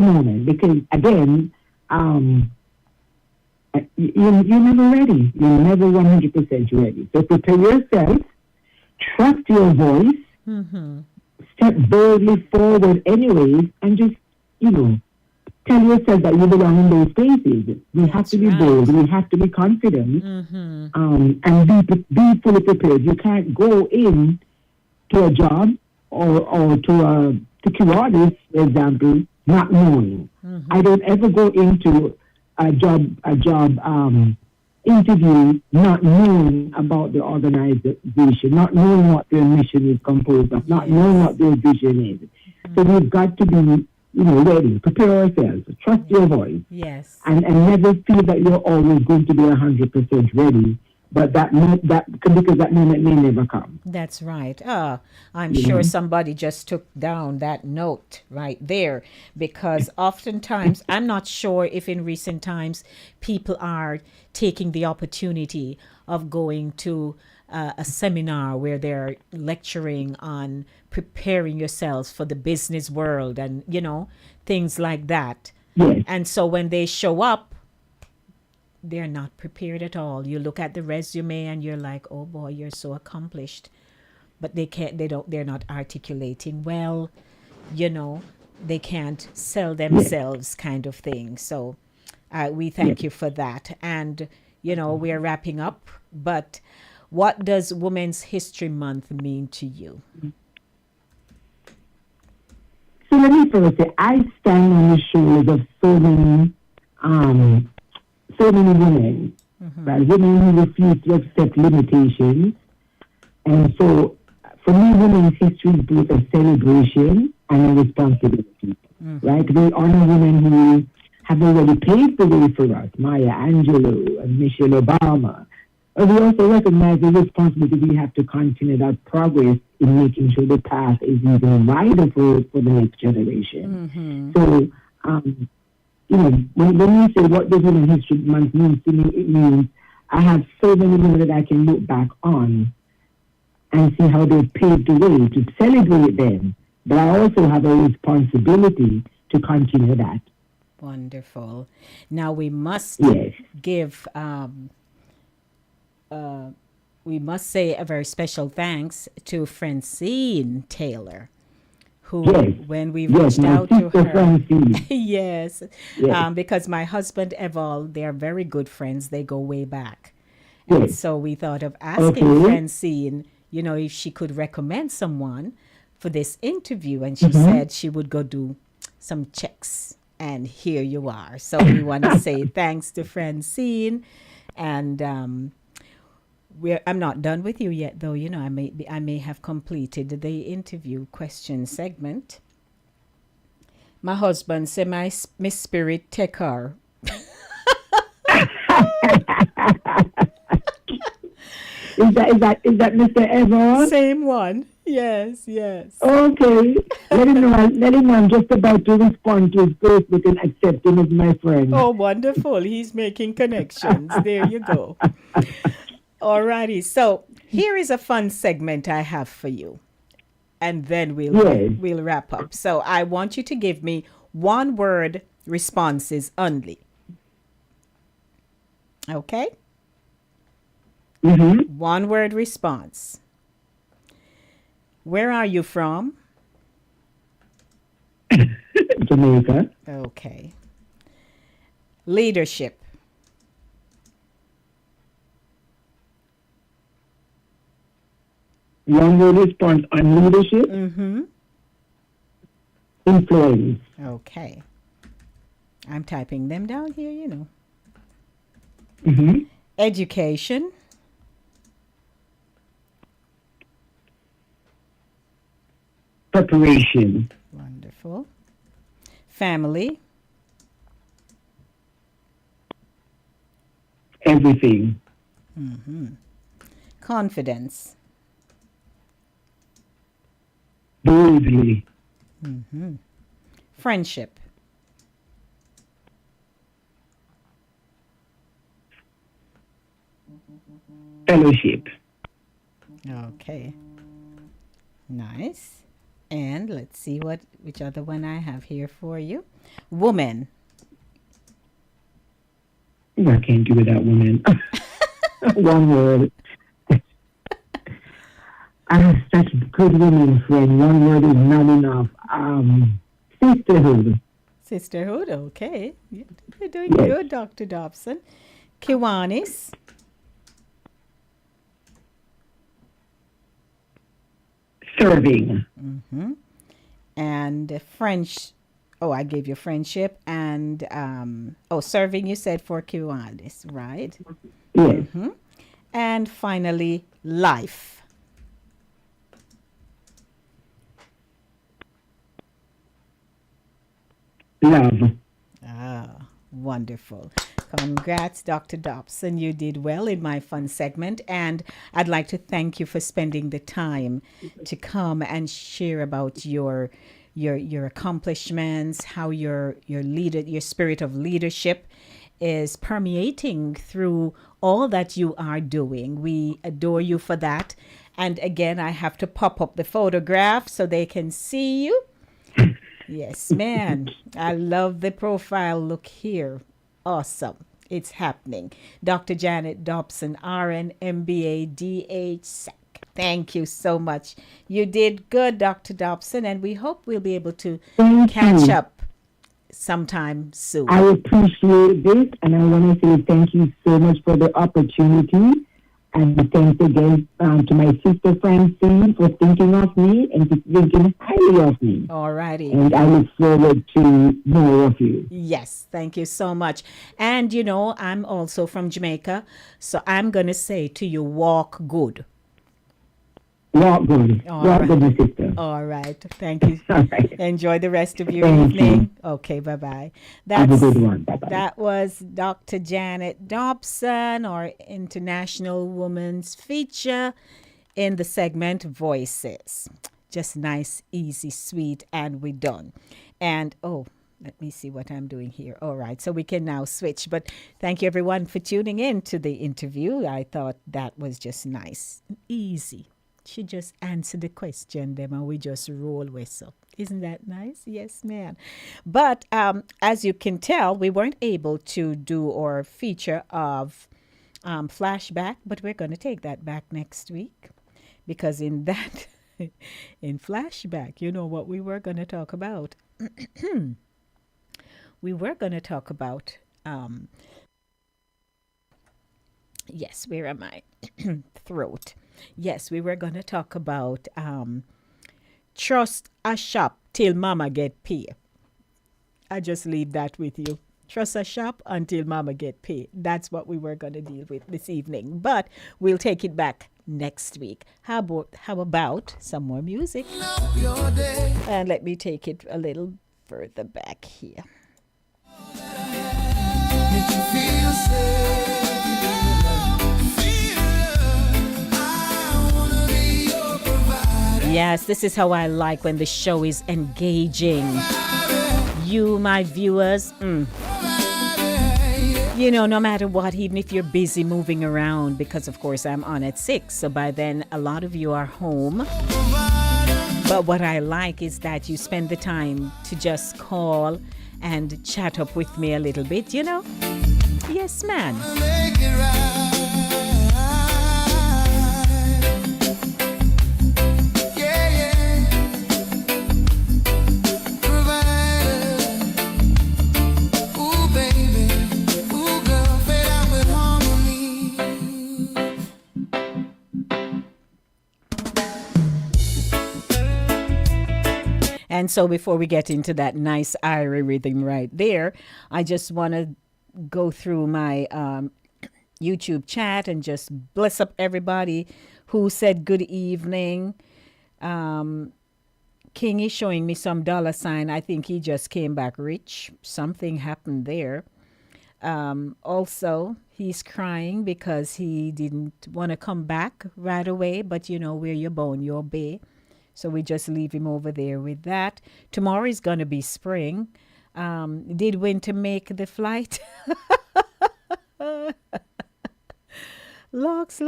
moment, because again, you're never ready. You're never 100% ready. So prepare yourself, trust your voice, step boldly forward anyways, and just, tell yourself that you belong in those spaces. We have to be bold. We have to be confident, and be fully prepared. You can't go in to a job or to a security, for example, not knowing. I don't ever go into a job interview not knowing about the organization, not knowing what their mission is composed of, not knowing what their vision is. So we've got to be, ready, prepare ourselves, trust your voice, and never feel that you're always going to be 100% ready. But because that moment may never come. That's right. I'm sure somebody just took down that note right there, because oftentimes, I'm not sure if in recent times people are taking the opportunity of going to a seminar where they're lecturing on preparing yourselves for the business world and, things like that. And so when they show up, they're not prepared at all. You look at the resume and you're like, oh boy, you're so accomplished. But they're not articulating well, they can't sell themselves kind of thing. So we thank you for that. And, we're wrapping up, but what does Women's History Month mean to you? So let me first say, I stand on the shoulders of so many women, right? Women who refuse to accept limitations. And so For me, Women's History is both a celebration and a responsibility, right? We honor women who have already paved the way for us, Maya Angelou and Michelle Obama. But we also recognize the responsibility we have to continue that progress in making sure the path is even wider for the next generation. So, when you say what does Women's History Month mean to me, it means I have so many women that I can look back on and see how they've paved the way to celebrate them. But I also have a responsibility to continue that. Wonderful. Now we must give, we must say a very special thanks to Francine Taylor, who, when we reached out to her, yes, because my husband Eval, they are very good friends. They go way back. And so we thought of asking Francine, if she could recommend someone for this interview. And she said she would go do some checks. And here you are. So we want to say thanks to Francine. And I'm not done with you yet, though. I may have completed the interview question segment. My husband said, my spirit take her. Is that Mr. Ever? Same one. Yes. Okay. Let him know I'm just about to respond to his Facebook and accept him as my friend. Oh, wonderful. He's making connections. There you go. Alrighty. So here is a fun segment I have for you. And then we'll wrap up. So I want you to give me one word responses only. Okay? One word response. Where are you from? Jamaica. Okay. Leadership. One word response on leadership. Influence. Okay. I'm typing them down here, Education. Preparation. Wonderful. Family. Everything. Confidence. Boldly. Friendship. Fellowship. Okay. Nice. And let's see which other one I have here for you. Woman. I can't do without women. One word. Such good women, friend. One word is not enough. Sisterhood. Sisterhood, okay. You're doing good, Dr. Dobson. Kiwanis. Serving. And French. Oh, I gave you friendship. And, serving you said for Kiwanis, right? Yes. And finally, life. Love. Wonderful. Congrats, Dr. Dobson. You did well in my fun segment. And I'd like to thank you for spending the time to come and share about your accomplishments, how your spirit of leadership is permeating through all that you are doing. We adore you for that. And again, I have to pop up the photograph so they can see you. Yes, man. I love the profile look here. Awesome. It's happening. Dr. Janet Dobson, RN, MBA, DH, SEC. Thank you so much. You did good, Dr. Dobson, and we hope we'll be able to catch up sometime soon. I appreciate this, and I want to say thank you so much for the opportunity. And thanks again to my sister Francine for thinking of me and for thinking highly of me. All righty. And I look forward to more of you. Yes, thank you so much. And I'm also from Jamaica, so I'm going to say to you, walk good. Walk good. All Walk right. good, my sister. All right. Thank you. All right. Enjoy the rest of your Thank evening. Okay, bye-bye. Have a good one. Bye-bye. That was Dr. Janet Dobson, our International Women's Feature, in the segment Voices. Just nice, easy, sweet, and we're done. And, let me see what I'm doing here. All right, so we can now switch. But thank you, everyone, for tuning in to the interview. I thought that was just nice, easy. She just answered the question, them, and we just roll with it. Isn't that nice? Yes, ma'am. But as you can tell, we weren't able to do our feature of flashback, but we're going to take that back next week. Because in that, in flashback, you know what we were going to talk about? We were going to talk about, yes, where am I? Throat. Yes, we were going to talk about trust a shop till mama get paid. I just leave that with you. Trust a shop until mama get paid. That's what we were going to deal with this evening. But we'll take it back next week. How about some more music? And let me take it a little further back here. Yes, this is how I like when the show is engaging. You, my viewers, you know, no matter what, even if you're busy moving around, because of course I'm on at 6, so by then a lot of you are home. But what I like is that you spend the time to just call and chat up with me a little bit, you know? Yes, man. And so before we get into that nice Irie rhythm right there, I just want to go through my YouTube chat and just bless up everybody who said good evening. King is showing me some $sign. I think he just came back rich. Something happened there. Also, he's crying because he didn't want to come back right away. But, you know, where you're born, you'll be. So we just leave him over there with that. Tomorrow is going to be spring. Did winter make the flight? Locks.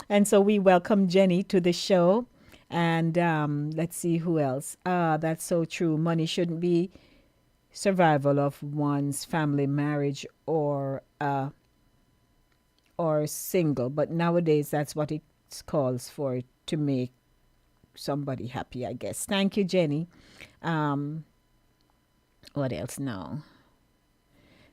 And so we welcome Jenny to the show. And let's see who else. That's so true. Money shouldn't be survival of one's family, marriage, or single. But nowadays, that's what it calls for, to make somebody happy, I guess. Thank you, Jenny. What else now?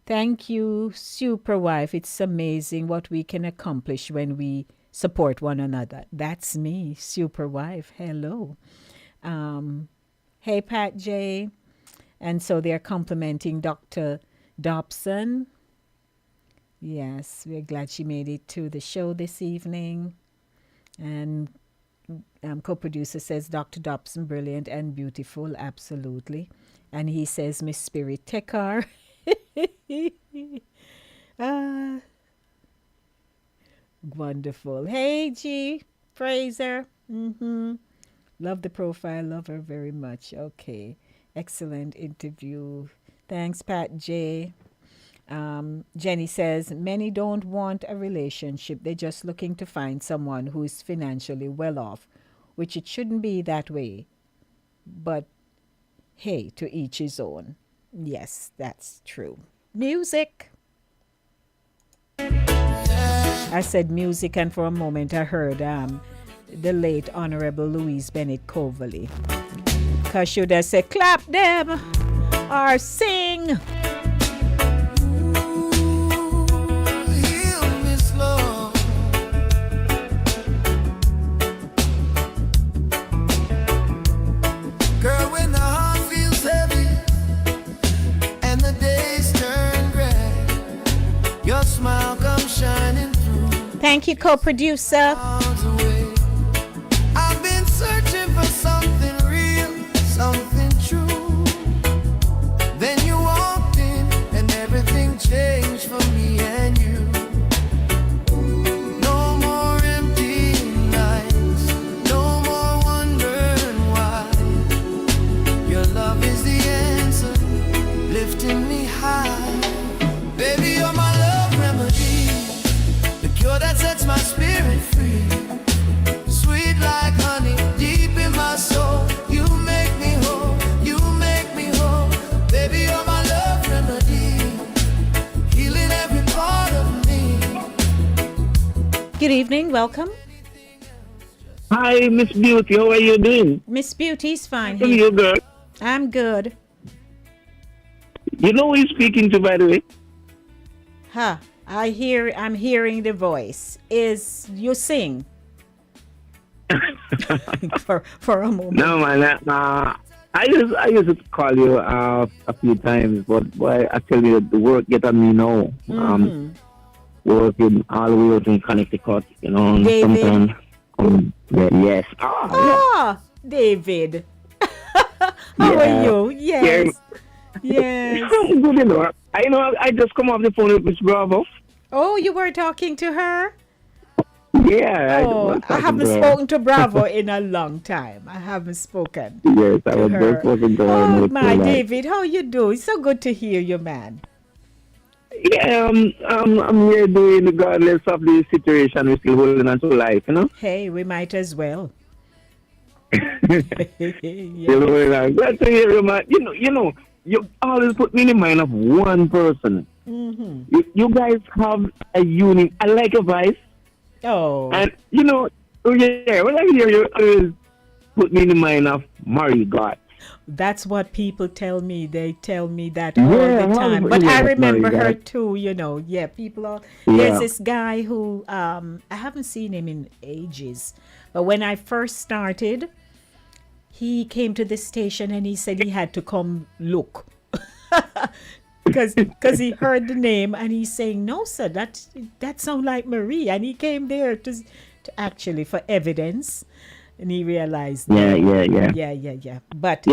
Thank you, super wife. It's amazing what we can accomplish when we support one another. That's me, super wife. Hello. Hey, Pat J. And so they're complimenting Dr. Dobson. Yes, we're glad she made it to the show this evening. And co-producer says Dr. Dobson, brilliant and beautiful, absolutely. And he says Miss Spirit Tekar. Wonderful. Hey, G. Fraser. Love the profile. Love her very much. Okay. Excellent interview. Thanks, Pat J. Jenny says, many don't want a relationship. They're just looking to find someone who is financially well off, which it shouldn't be that way. But hey, to each his own. Yes, that's true. Music. I said music, and for a moment I heard the late Honorable Louise Bennett Coverley. Because should I say, clap them or sing? Thank you, co-producer. sets my spirit free. Sweet like honey, deep in my soul. You make me whole, you make me whole. Baby, you're my love remedy, healing every part of me. Good evening, welcome. Hi, Miss Beauty. How are you doing? Miss Beauty's fine. How are you, girl? I'm good. You know who you're speaking to, by the way? Huh. I'm hearing the voice. Is you sing? for a moment. No, man. I used to call you a few times, but boy, I tell you, the work get on me now. Working all the way out in Connecticut, you know. David. Sometimes, yes. David. How are you? Yes. Yes. I'm good, you know. I just come off the phone with Miss Bravo. Oh, you were talking to her? Yeah. I haven't spoken to Bravo in a long time. I haven't spoken. Yes, I was just talking to her. Oh, my David, how you doing? So good to hear you, man. Yeah, I'm here doing regardless of the situation. We're still holding on to life, you know? Hey, we might as well. Still holding on. Glad to hear you, man. You know, you always put me in the mind of one person. You guys have a unique, I like your voice. Oh. And, you know, when I hear you, always put me in the mind of Mary God. That's what people tell me. They tell me that all the time. But I remember her too, you know. Yeah, people are. There's this guy who, I haven't seen him in ages. But when I first started, he came to the station and he said he had to come look. Because he heard the name and he's saying, no, sir, that sounds like Marie. And he came there to actually for evidence. And he realized. Yeah. But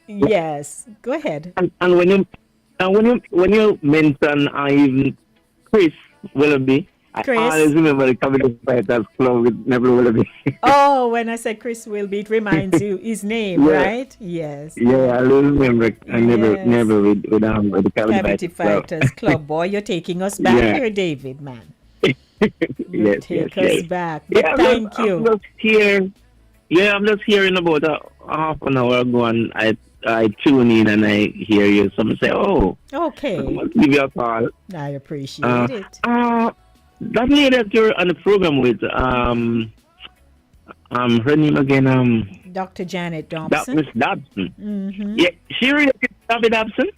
yes, go ahead. And when you mention even Chris Willoughby, I always remember the Comedy Fighters Club with Neville Willoughby. Oh, when I said Chris Willoughby, it reminds you his name, right? Yes. Yeah, I remember. I never with the Comedy Fighters Club. Boy, you're taking us back here, David, man. Take us back. But thank you. I'm just here. Yeah, I'm just hearing about half an hour ago, and I tune in and I hear you. Someone say, "Oh, okay, I must give you a call." I appreciate it. That lady that you're on the program with, her name again, Dr. Janet Dobson. Miss Dobson. Yeah, she related to David Dobson.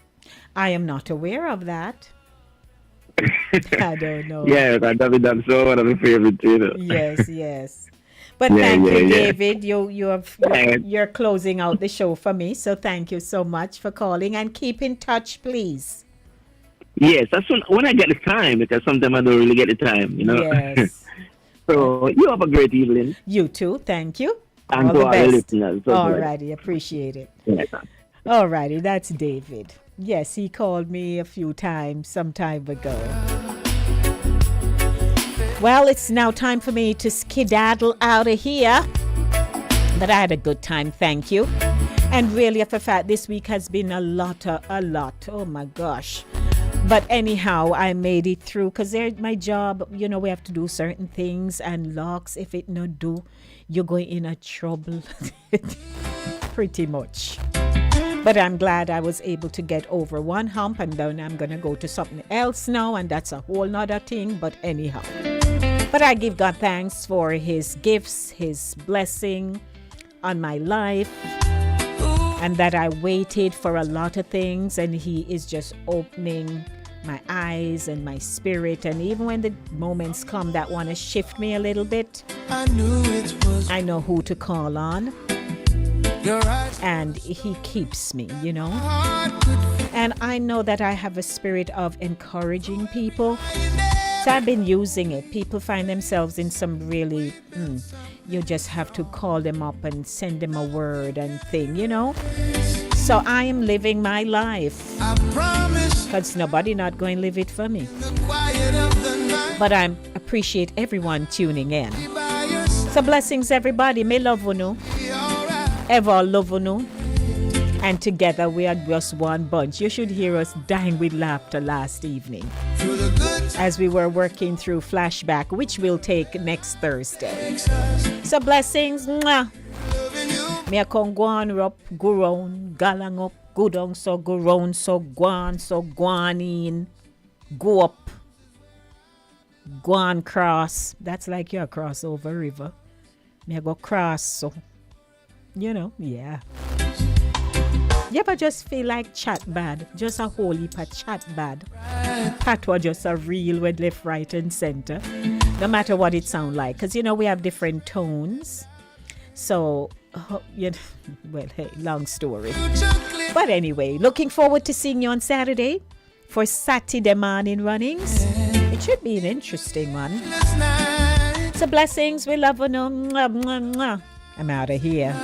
I am not aware of that. I don't know. Yeah, David Dobson, one of my favorites, you know. Yes. But thank you, David. You're closing out the show for me, so thank you so much for calling and keep in touch, please. Yes, that's when I get the time, because sometimes I don't really get the time, you know. Yes. So you have a great evening. You too. Thank you. And all the best. Listeners. All righty. Appreciate it. Yes. All righty. That's David. Yes, he called me a few times some time ago. Well, it's now time for me to skedaddle out of here. But I had a good time, thank you. And really, for fact, this week has been a lot. Oh my gosh. But anyhow, I made it through because my job, you know, we have to do certain things and locks. If it not do, you're going in a trouble. Pretty much. But I'm glad I was able to get over one hump, and then I'm going to go to something else now, and that's a whole nother thing. But anyhow. But I give God thanks for his gifts, his blessing on my life, and that I waited for a lot of things, and he is just opening my eyes and my spirit. And even when the moments come that want to shift me a little bit, I know who to call on, and he keeps me, you know. And I know that I have a spirit of encouraging people. So I've been using it. People find themselves in some really, you just have to call them up and send them a word and thing, you know. So I am living my life. Because nobody not going to live it for me. But I appreciate everyone tuning in. So blessings everybody. May love you. Ever love you. And together we are just one bunch. You should hear us dying with laughter last evening. as we were working through flashback, which we'll take next Thursday. So blessings. Mwah. Me a kon gwan up, go round, galang up, go down, so go round, so gwan in, go up, gwan cross. That's like you're cross over river. Me a go cross, so yeah. You ever just feel like chat bad? Just a whole heap of chat bad. Patwa just a real with left, right, and center. No matter what it sound like. Because, we have different tones. So, well, hey, long story. But anyway, looking forward to seeing you on Saturday for Saturday morning runnings. It should be an interesting one. So blessings. We love you. Mwah, mwah, mwah. I'm out of here.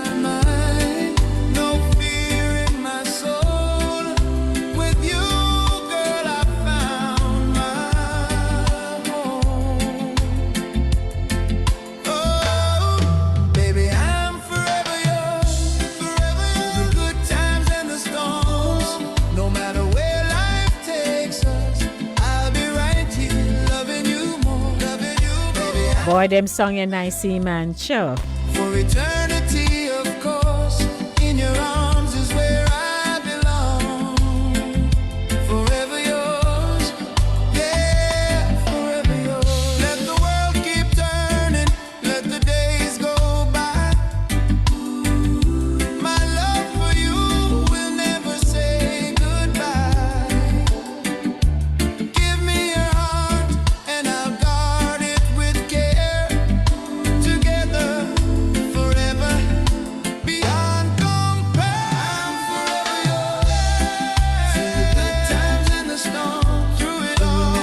Boy, them song a nice, man. Sure. For eternity.